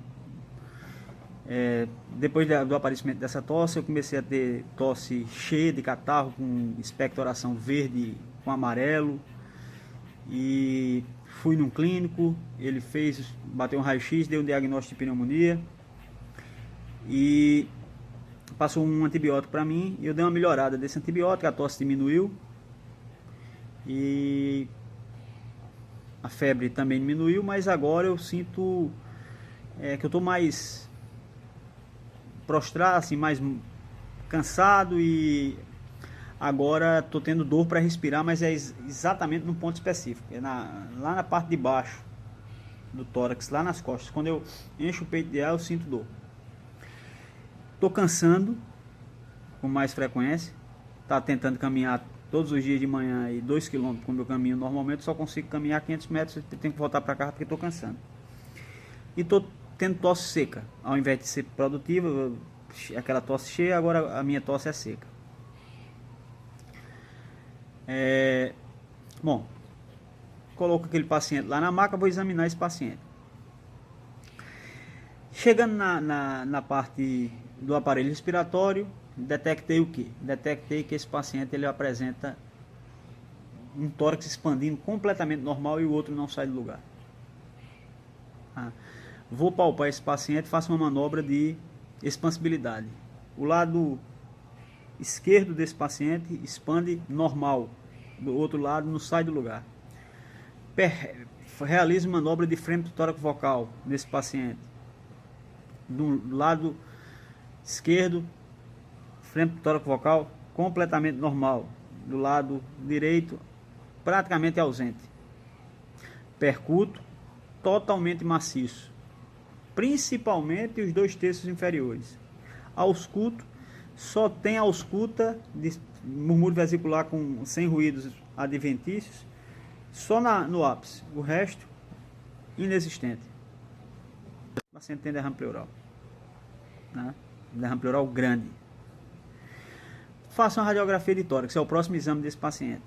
depois do aparecimento dessa tosse, eu comecei a ter tosse cheia de catarro, com expectoração verde com amarelo, e fui num clínico, ele bateu um raio-x, deu um diagnóstico de pneumonia e passou um antibiótico para mim, e eu dei uma melhorada desse antibiótico, a tosse diminuiu e a febre também diminuiu, mas agora eu sinto que eu estou mais prostrado, assim, mais cansado, e agora estou tendo dor para respirar, mas é exatamente num ponto específico, lá na parte de baixo do tórax, lá nas costas. Quando eu encho o peito de ar, eu sinto dor. Estou cansando com mais frequência, tá tentando caminhar todos os dias de manhã e 2 km, como eu caminho normalmente, só consigo caminhar 500 metros, tenho que voltar para casa porque estou cansando. E estou tendo tosse seca, ao invés de ser produtiva, aquela tosse cheia, agora a minha tosse é seca. Bom, coloco aquele paciente lá na maca, vou examinar esse paciente. Chegando na parte do aparelho respiratório, detectei o que? Detectei que esse paciente ele apresenta um tórax expandindo completamente normal e o outro não sai do lugar. Vou palpar esse paciente, faço uma manobra de expansibilidade. O lado esquerdo desse paciente expande normal, do outro lado não sai do lugar. Realizo manobra de frente do tórax vocal nesse paciente. Do lado esquerdo, frente do tórax vocal completamente normal. Do lado direito, praticamente ausente. Percuto, totalmente maciço, principalmente os 2 terços inferiores. Ausculto, só tem ausculta murmúrio vesicular sem ruídos adventícios, só no ápice. O resto, inexistente. O paciente tem derrame pleural, né? Derrame pleural grande. Faça uma radiografia de tórax, é o próximo exame desse paciente.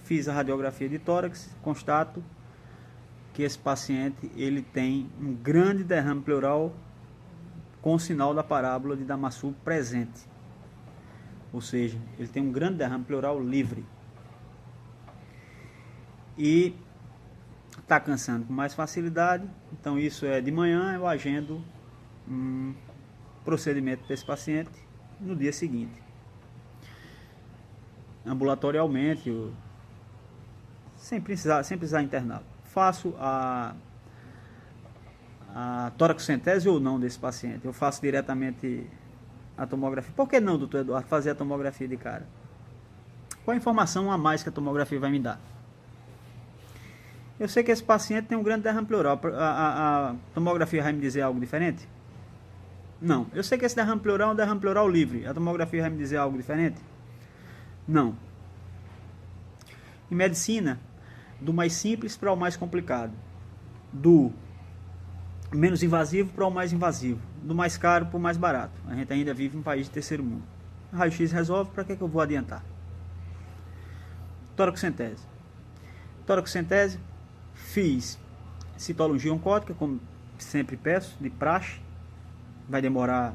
Fiz a radiografia de tórax, constato que esse paciente ele tem um grande derrame pleural com o sinal da parábola de Damasceno presente. Ou seja, ele tem um grande derrame pleural livre. E está cansando com mais facilidade. Então isso é de manhã, eu agendo um procedimento desse paciente no dia seguinte. Ambulatorialmente, sem precisar interná-lo. Faço a toracocentese ou não desse paciente. Eu faço diretamente a tomografia. Por que não, doutor Eduardo, fazer a tomografia de cara? Qual a informação a mais que a tomografia vai me dar? Eu sei que esse paciente tem um grande derrame pleural. A tomografia vai me dizer algo diferente? Não. Eu sei que esse derrame pleural é um derrame pleural livre. A tomografia vai me dizer algo diferente? Não. Em medicina, do mais simples para o mais complicado. Do menos invasivo para o mais invasivo. Do mais caro para o mais barato. A gente ainda vive em um país de terceiro mundo. Raio-X resolve, para que eu vou adiantar? Toracocentese. Toracocentese, fiz citologia oncótica, como sempre peço, de praxe. Vai demorar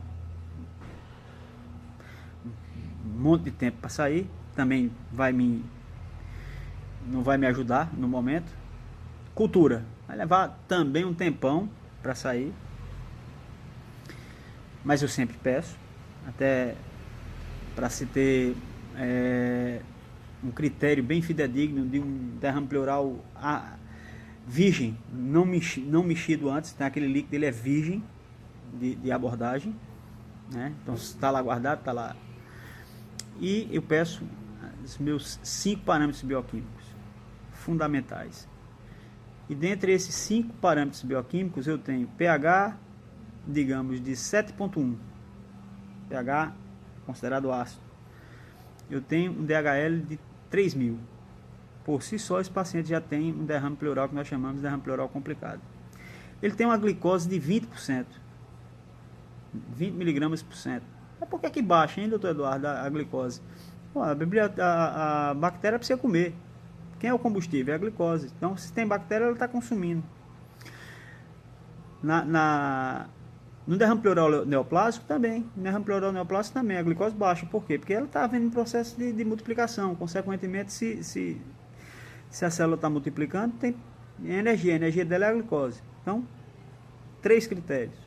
um monte de tempo para sair. Também não vai me ajudar no momento. Cultura. Vai levar também um tempão para sair. Mas eu sempre peço. Até para se ter um critério bem fidedigno de um derrame pleural virgem, não mexido antes. Então, aquele líquido ele é virgem de abordagem, né? Então está lá guardado, está lá. E eu peço os meus 5 parâmetros bioquímicos fundamentais. E dentre esses 5 parâmetros bioquímicos eu tenho pH, digamos, de 7,1, pH considerado ácido. Eu tenho um DHL de 3.000. Por si só, esse paciente já tem um derrame pleural que nós chamamos de derrame pleural complicado. Ele tem uma glicose de 20%, 20 miligramas por cento. Mas por que baixa, hein, doutor Eduardo, a glicose? Pô, a bactéria precisa comer. Quem é o combustível? É a glicose. Então, se tem bactéria, ela está consumindo. No derrame pleural neoplásico também. No derrame pleural neoplásico também. A glicose baixa. Por quê? Porque ela está havendo um processo de multiplicação. Consequentemente, se a célula está multiplicando, tem energia. A energia dela é a glicose. Então, 3 critérios.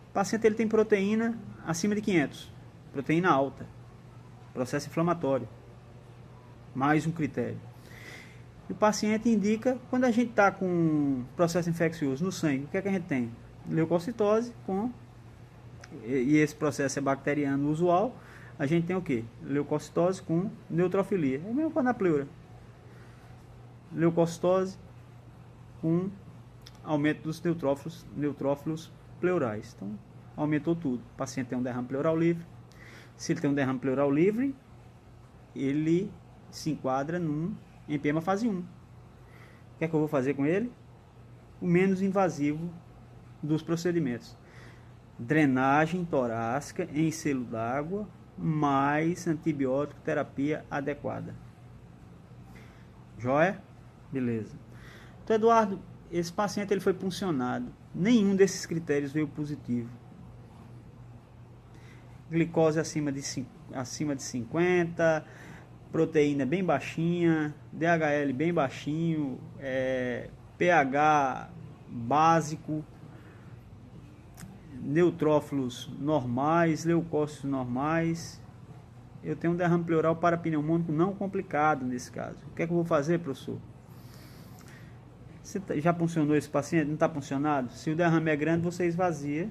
O paciente ele tem proteína acima de 500. Proteína alta. Processo inflamatório. Mais um critério. E o paciente indica, quando a gente está com processo infeccioso no sangue, o que é que a gente tem? Leucocitose e esse processo é bacteriano usual, a gente tem o que? Leucocitose com neutrofilia. É mesmo com a pleura. Leucocitose com aumento dos neutrófilos pleurais. Então, aumentou tudo. O paciente tem um derrame pleural livre. Se ele tem um derrame pleural livre, ele se enquadra num empema fase 1. O que é que eu vou fazer com ele? O menos invasivo dos procedimentos. Drenagem torácica em selo d'água, mais antibiótico terapia adequada. Joia? Beleza. Então, Eduardo, esse paciente ele foi puncionado. Nenhum desses critérios veio positivo. Glicose acima de 50, proteína bem baixinha, DHL bem baixinho, pH básico, neutrófilos normais, leucócitos normais. Eu tenho um derrame pleural parapneumônico não complicado nesse caso. O que é que eu vou fazer, professor? Você já funcionou esse paciente? Não está funcionado? Se o derrame é grande, você esvazia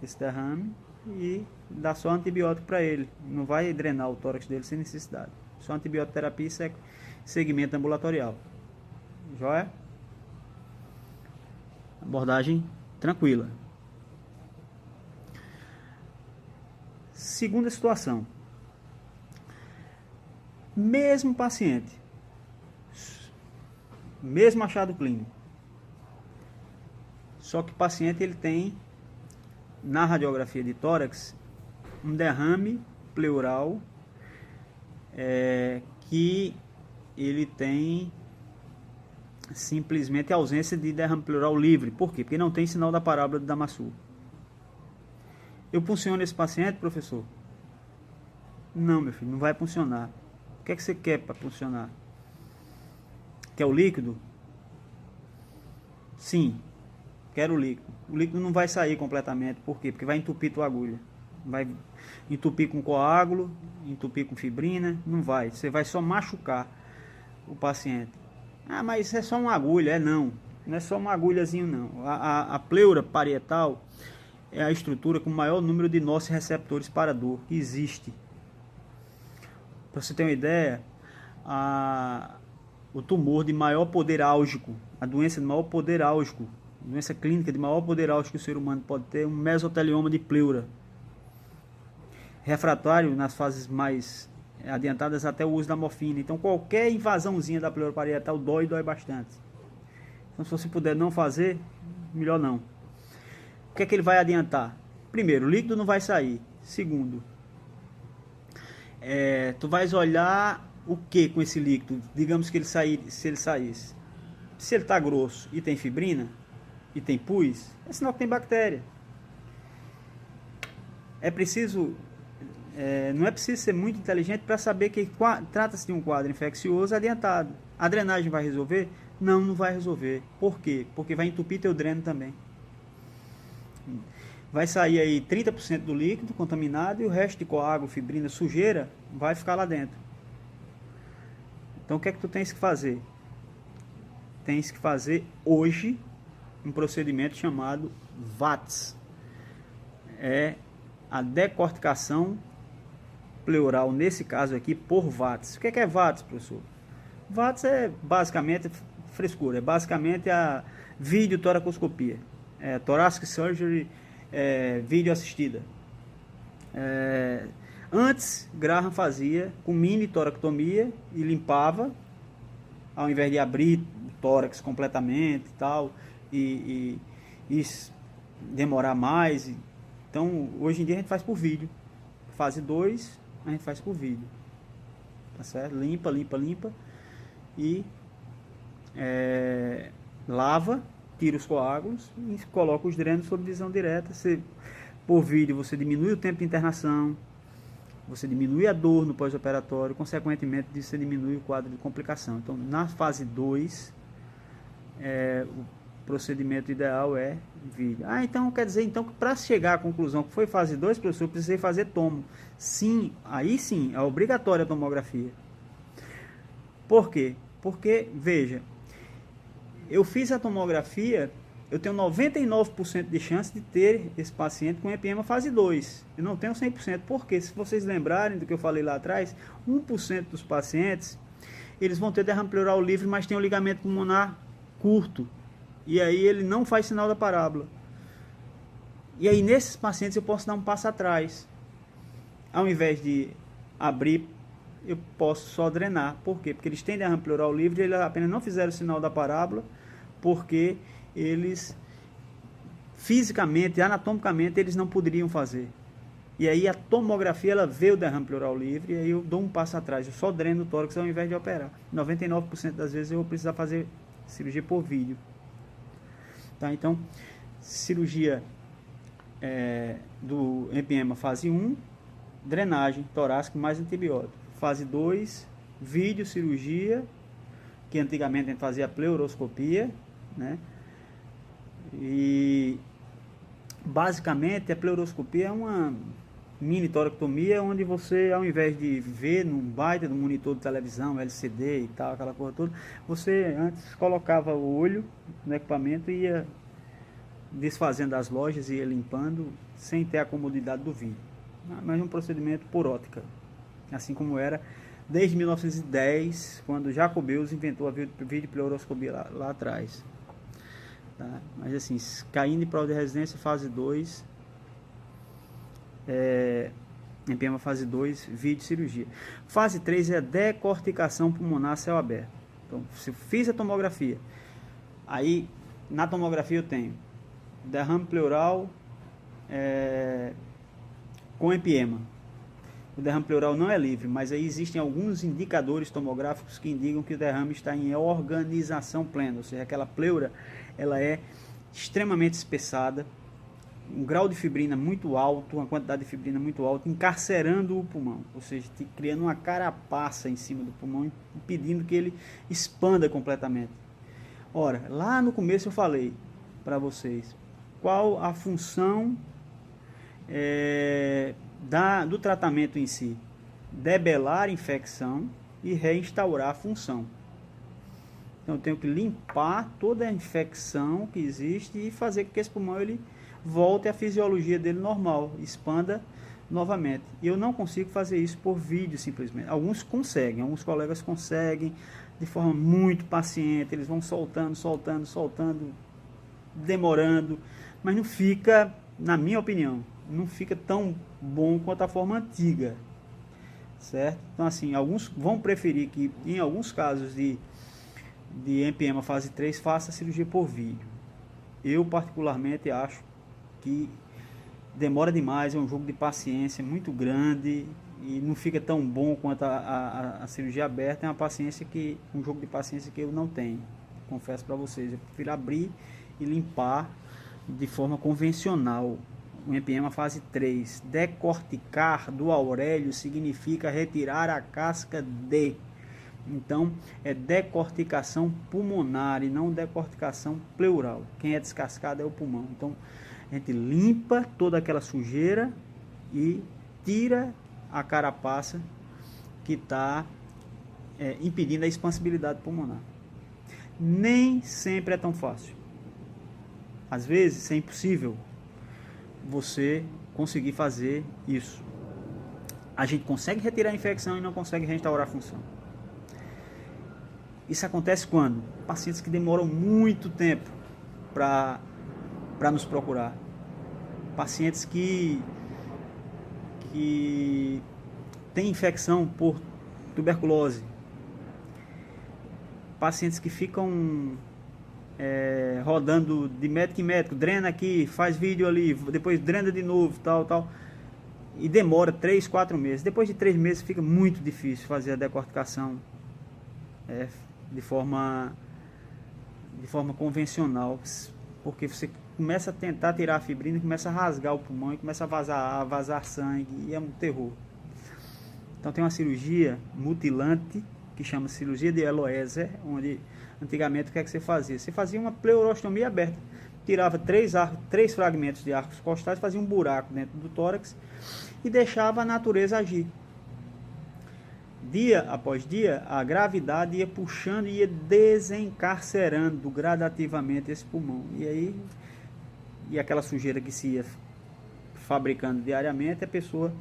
esse derrame e dá só antibiótico para ele. Não vai drenar o tórax dele sem necessidade. Só antibioterapia e segmento ambulatorial. Joia? Abordagem tranquila. Segunda situação. Mesmo paciente, mesmo achado clínico, só que o paciente ele tem, na radiografia de tórax, um derrame pleural que ele tem simplesmente a ausência de derrame pleural livre. Por quê? Porque não tem sinal da parábola de Damascus. Eu punciono esse paciente, professor? Não, meu filho, não vai funcionar. O que é que você quer para funcionar? Quer o líquido? Sim, quero o líquido. O líquido não vai sair completamente. Por quê? Porque vai entupir tua agulha. Vai entupir com coágulo, entupir com fibrina. Não vai. Você vai só machucar o paciente. Ah, mas isso é só uma agulha. Não. Não é só uma agulhazinho, não. A pleura parietal é a estrutura com o maior número de nociceptores para dor que existe. Para você ter uma ideia, o tumor de maior poder álgico, a doença de maior poder álgico, a doença clínica de maior poder álgico que o ser humano pode ter, um mesotelioma de pleura. Refratário nas fases mais adiantadas até o uso da morfina. Então qualquer invasãozinha da pleura parietal dói bastante. Então se você puder não fazer, melhor não. O que é que ele vai adiantar? Primeiro, o líquido não vai sair. Segundo, tu vais olhar o que com esse líquido? Digamos que se ele saísse. Se ele está grosso e tem fibrina, e tem pus, é sinal que tem bactéria. Não é preciso ser muito inteligente para saber que trata-se de um quadro infeccioso adiantado. A drenagem vai resolver? Não, não vai resolver. Por quê? Porque vai entupir teu dreno também. Vai sair aí 30% do líquido contaminado e o resto de coágulo, fibrina, sujeira vai ficar lá dentro. Então o que é que tu tens que fazer? Tens que fazer hoje um procedimento chamado VATS. É a decorticação pleural, nesse caso aqui, por VATS. O que é VATS, professor? VATS é basicamente frescura, é basicamente a videotoracoscopia, thoracic surgery, vídeo assistida. Antes, Graham fazia com mini toractomia e limpava, ao invés de abrir o tórax completamente e tal, e demorar mais. Então, hoje em dia a gente faz por vídeo. Fase 2, a gente faz por vídeo. Tá certo? Limpa e lava, tira os coágulos e coloca os drenos sob visão direta. Por vídeo você diminui o tempo de internação, você diminui a dor no pós-operatório, consequentemente você diminui o quadro de complicação. Então, na fase 2, o procedimento ideal é vídeo. Então quer dizer que para chegar à conclusão que foi fase 2, professor, eu precisei fazer tomo. Sim, aí sim, é obrigatória a tomografia. Por quê? Porque, veja, eu fiz a tomografia, eu tenho 99% de chance de ter esse paciente com empiema fase 2. Eu não tenho 100%. Porque, se vocês lembrarem do que eu falei lá atrás, 1% dos pacientes, eles vão ter derrame pleural livre, mas tem o ligamento pulmonar curto. E aí ele não faz sinal da parábola. E aí nesses pacientes eu posso dar um passo atrás. Ao invés de abrir, eu posso só drenar. Por quê? Porque eles têm derrame pleural livre e eles apenas não fizeram o sinal da parábola, porque eles fisicamente, anatomicamente, eles não poderiam fazer. E aí a tomografia, ela vê o derrame pleural livre e aí eu dou um passo atrás. Eu só dreno o tórax ao invés de operar. 99% das vezes eu vou precisar fazer cirurgia por vídeo. Tá? Então, cirurgia do empiema fase 1, drenagem torácica mais antibiótico. Fase 2, vídeo, cirurgia, que antigamente a gente fazia pleuroscopia, né? E basicamente a pleuroscopia é uma mini toractomia onde você, ao invés de ver num baita do monitor de televisão, LCD e tal, aquela coisa toda, você antes colocava o olho no equipamento e ia desfazendo as lojas e ia limpando sem ter a comodidade do vídeo. Mas um procedimento por ótica, assim como era desde 1910, quando Jacobeus inventou a videopleuroscopia lá atrás. Tá? Mas assim, caindo em prova de residência, fase 2, Empiema fase 2, vídeo cirurgia. Fase 3 é a decorticação pulmonar a céu aberto. Então, se eu fiz a tomografia, aí na tomografia eu tenho derrame pleural com empiema. O derrame pleural não é livre, mas aí existem alguns indicadores tomográficos que indicam que o derrame está em organização plena, ou seja, aquela pleura ela é extremamente espessada, um grau de fibrina muito alto, uma quantidade de fibrina muito alta, encarcerando o pulmão, ou seja, criando uma carapaça em cima do pulmão, impedindo que ele expanda completamente. Ora, lá no começo eu falei para vocês qual a função do tratamento em si: debelar a infecção e reinstaurar a função. Então eu tenho que limpar toda a infecção que existe e fazer com que esse pulmão ele volte à fisiologia dele normal, expanda novamente. E eu não consigo fazer isso por vídeo simplesmente. Alguns conseguem, alguns colegas conseguem de forma muito paciente, eles vão soltando, demorando, mas não fica, na minha opinião, não fica tão bom quanto a forma antiga, certo? Então assim, alguns vão preferir que em alguns casos de empiema fase 3 faça a cirurgia por vídeo. Eu particularmente acho que demora demais, é um jogo de paciência muito grande e não fica tão bom quanto a cirurgia aberta. É um jogo de paciência que eu não tenho, confesso para vocês. Eu prefiro abrir e limpar de forma convencional. O empiema fase 3, decorticar do aurélio significa retirar a casca de. Então, é decorticação pulmonar e não decorticação pleural. Quem é descascado é o pulmão. Então, a gente limpa toda aquela sujeira e tira a carapaça que está impedindo a expansibilidade pulmonar. Nem sempre é tão fácil. Às vezes, é impossível você conseguir fazer isso. A gente consegue retirar a infecção e não consegue restaurar a função. Isso acontece quando? Pacientes que demoram muito tempo para nos procurar. Pacientes que têm infecção por tuberculose. Pacientes que ficam rodando de médico em médico, drena aqui, faz vídeo ali, depois drena de novo, tal. E demora 3, 4 meses. Depois de 3 meses fica muito difícil fazer a decorticação de forma convencional, porque você começa a tentar tirar a fibrina, começa a rasgar o pulmão e começa a vazar sangue, e é um terror. Então tem uma cirurgia mutilante que chama cirurgia de Eloeser, onde antigamente o que é que você fazia? Você fazia uma pleurostomia aberta, tirava 3 fragmentos de arcos costais, fazia um buraco dentro do tórax e deixava a natureza agir. Dia após dia, a gravidade ia puxando e ia desencarcerando gradativamente esse pulmão. E aquela sujeira que se ia fabricando diariamente, a pessoa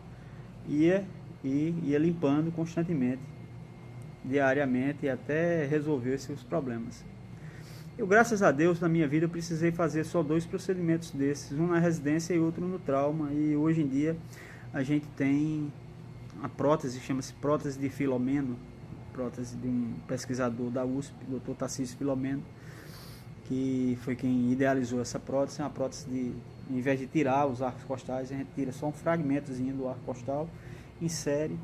ia limpando constantemente, diariamente, até resolver seus problemas. Eu, graças a Deus, na minha vida, eu precisei fazer só 2 procedimentos desses, um na residência e outro no trauma. E hoje em dia a gente tem a prótese, chama-se prótese de Filomeno, prótese de um pesquisador da USP, Dr. Tarcísio Filomeno, que foi quem idealizou essa prótese. É uma prótese em vez de tirar os arcos costais, a gente tira só um fragmentozinho do arco costal, insere,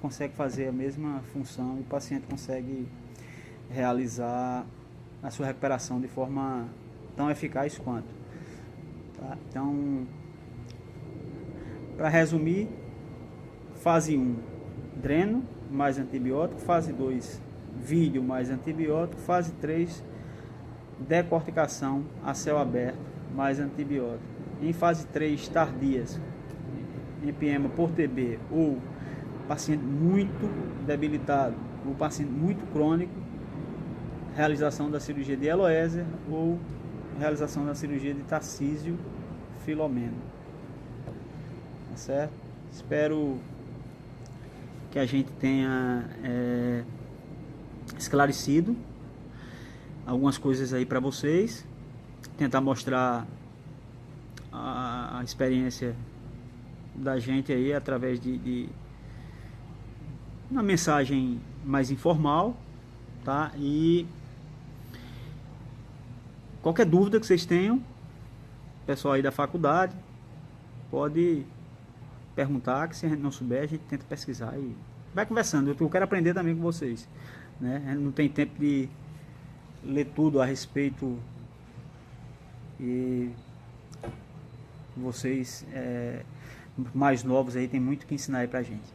consegue fazer a mesma função e o paciente consegue realizar a sua recuperação de forma tão eficaz quanto. Tá? Então, para resumir, fase 1, dreno mais antibiótico. Fase 2, vídeo mais antibiótico. Fase 3, decorticação a céu aberto mais antibiótico. Em fase 3 tardias, empiema por TB ou paciente muito debilitado, ou paciente muito crônico, realização da cirurgia de Eloeser ou realização da cirurgia de Tarcísio Filomeno. Tá certo? Espero que a gente tenha esclarecido algumas coisas aí para vocês, tentar mostrar a experiência da gente aí através de uma mensagem mais informal, tá? E qualquer dúvida que vocês tenham, pessoal aí da faculdade, pode perguntar, que se a gente não souber, a gente tenta pesquisar e vai conversando. Eu quero aprender também com vocês, né? A gente não tem tempo de ler tudo a respeito e vocês mais novos aí tem muito que ensinar aí pra gente.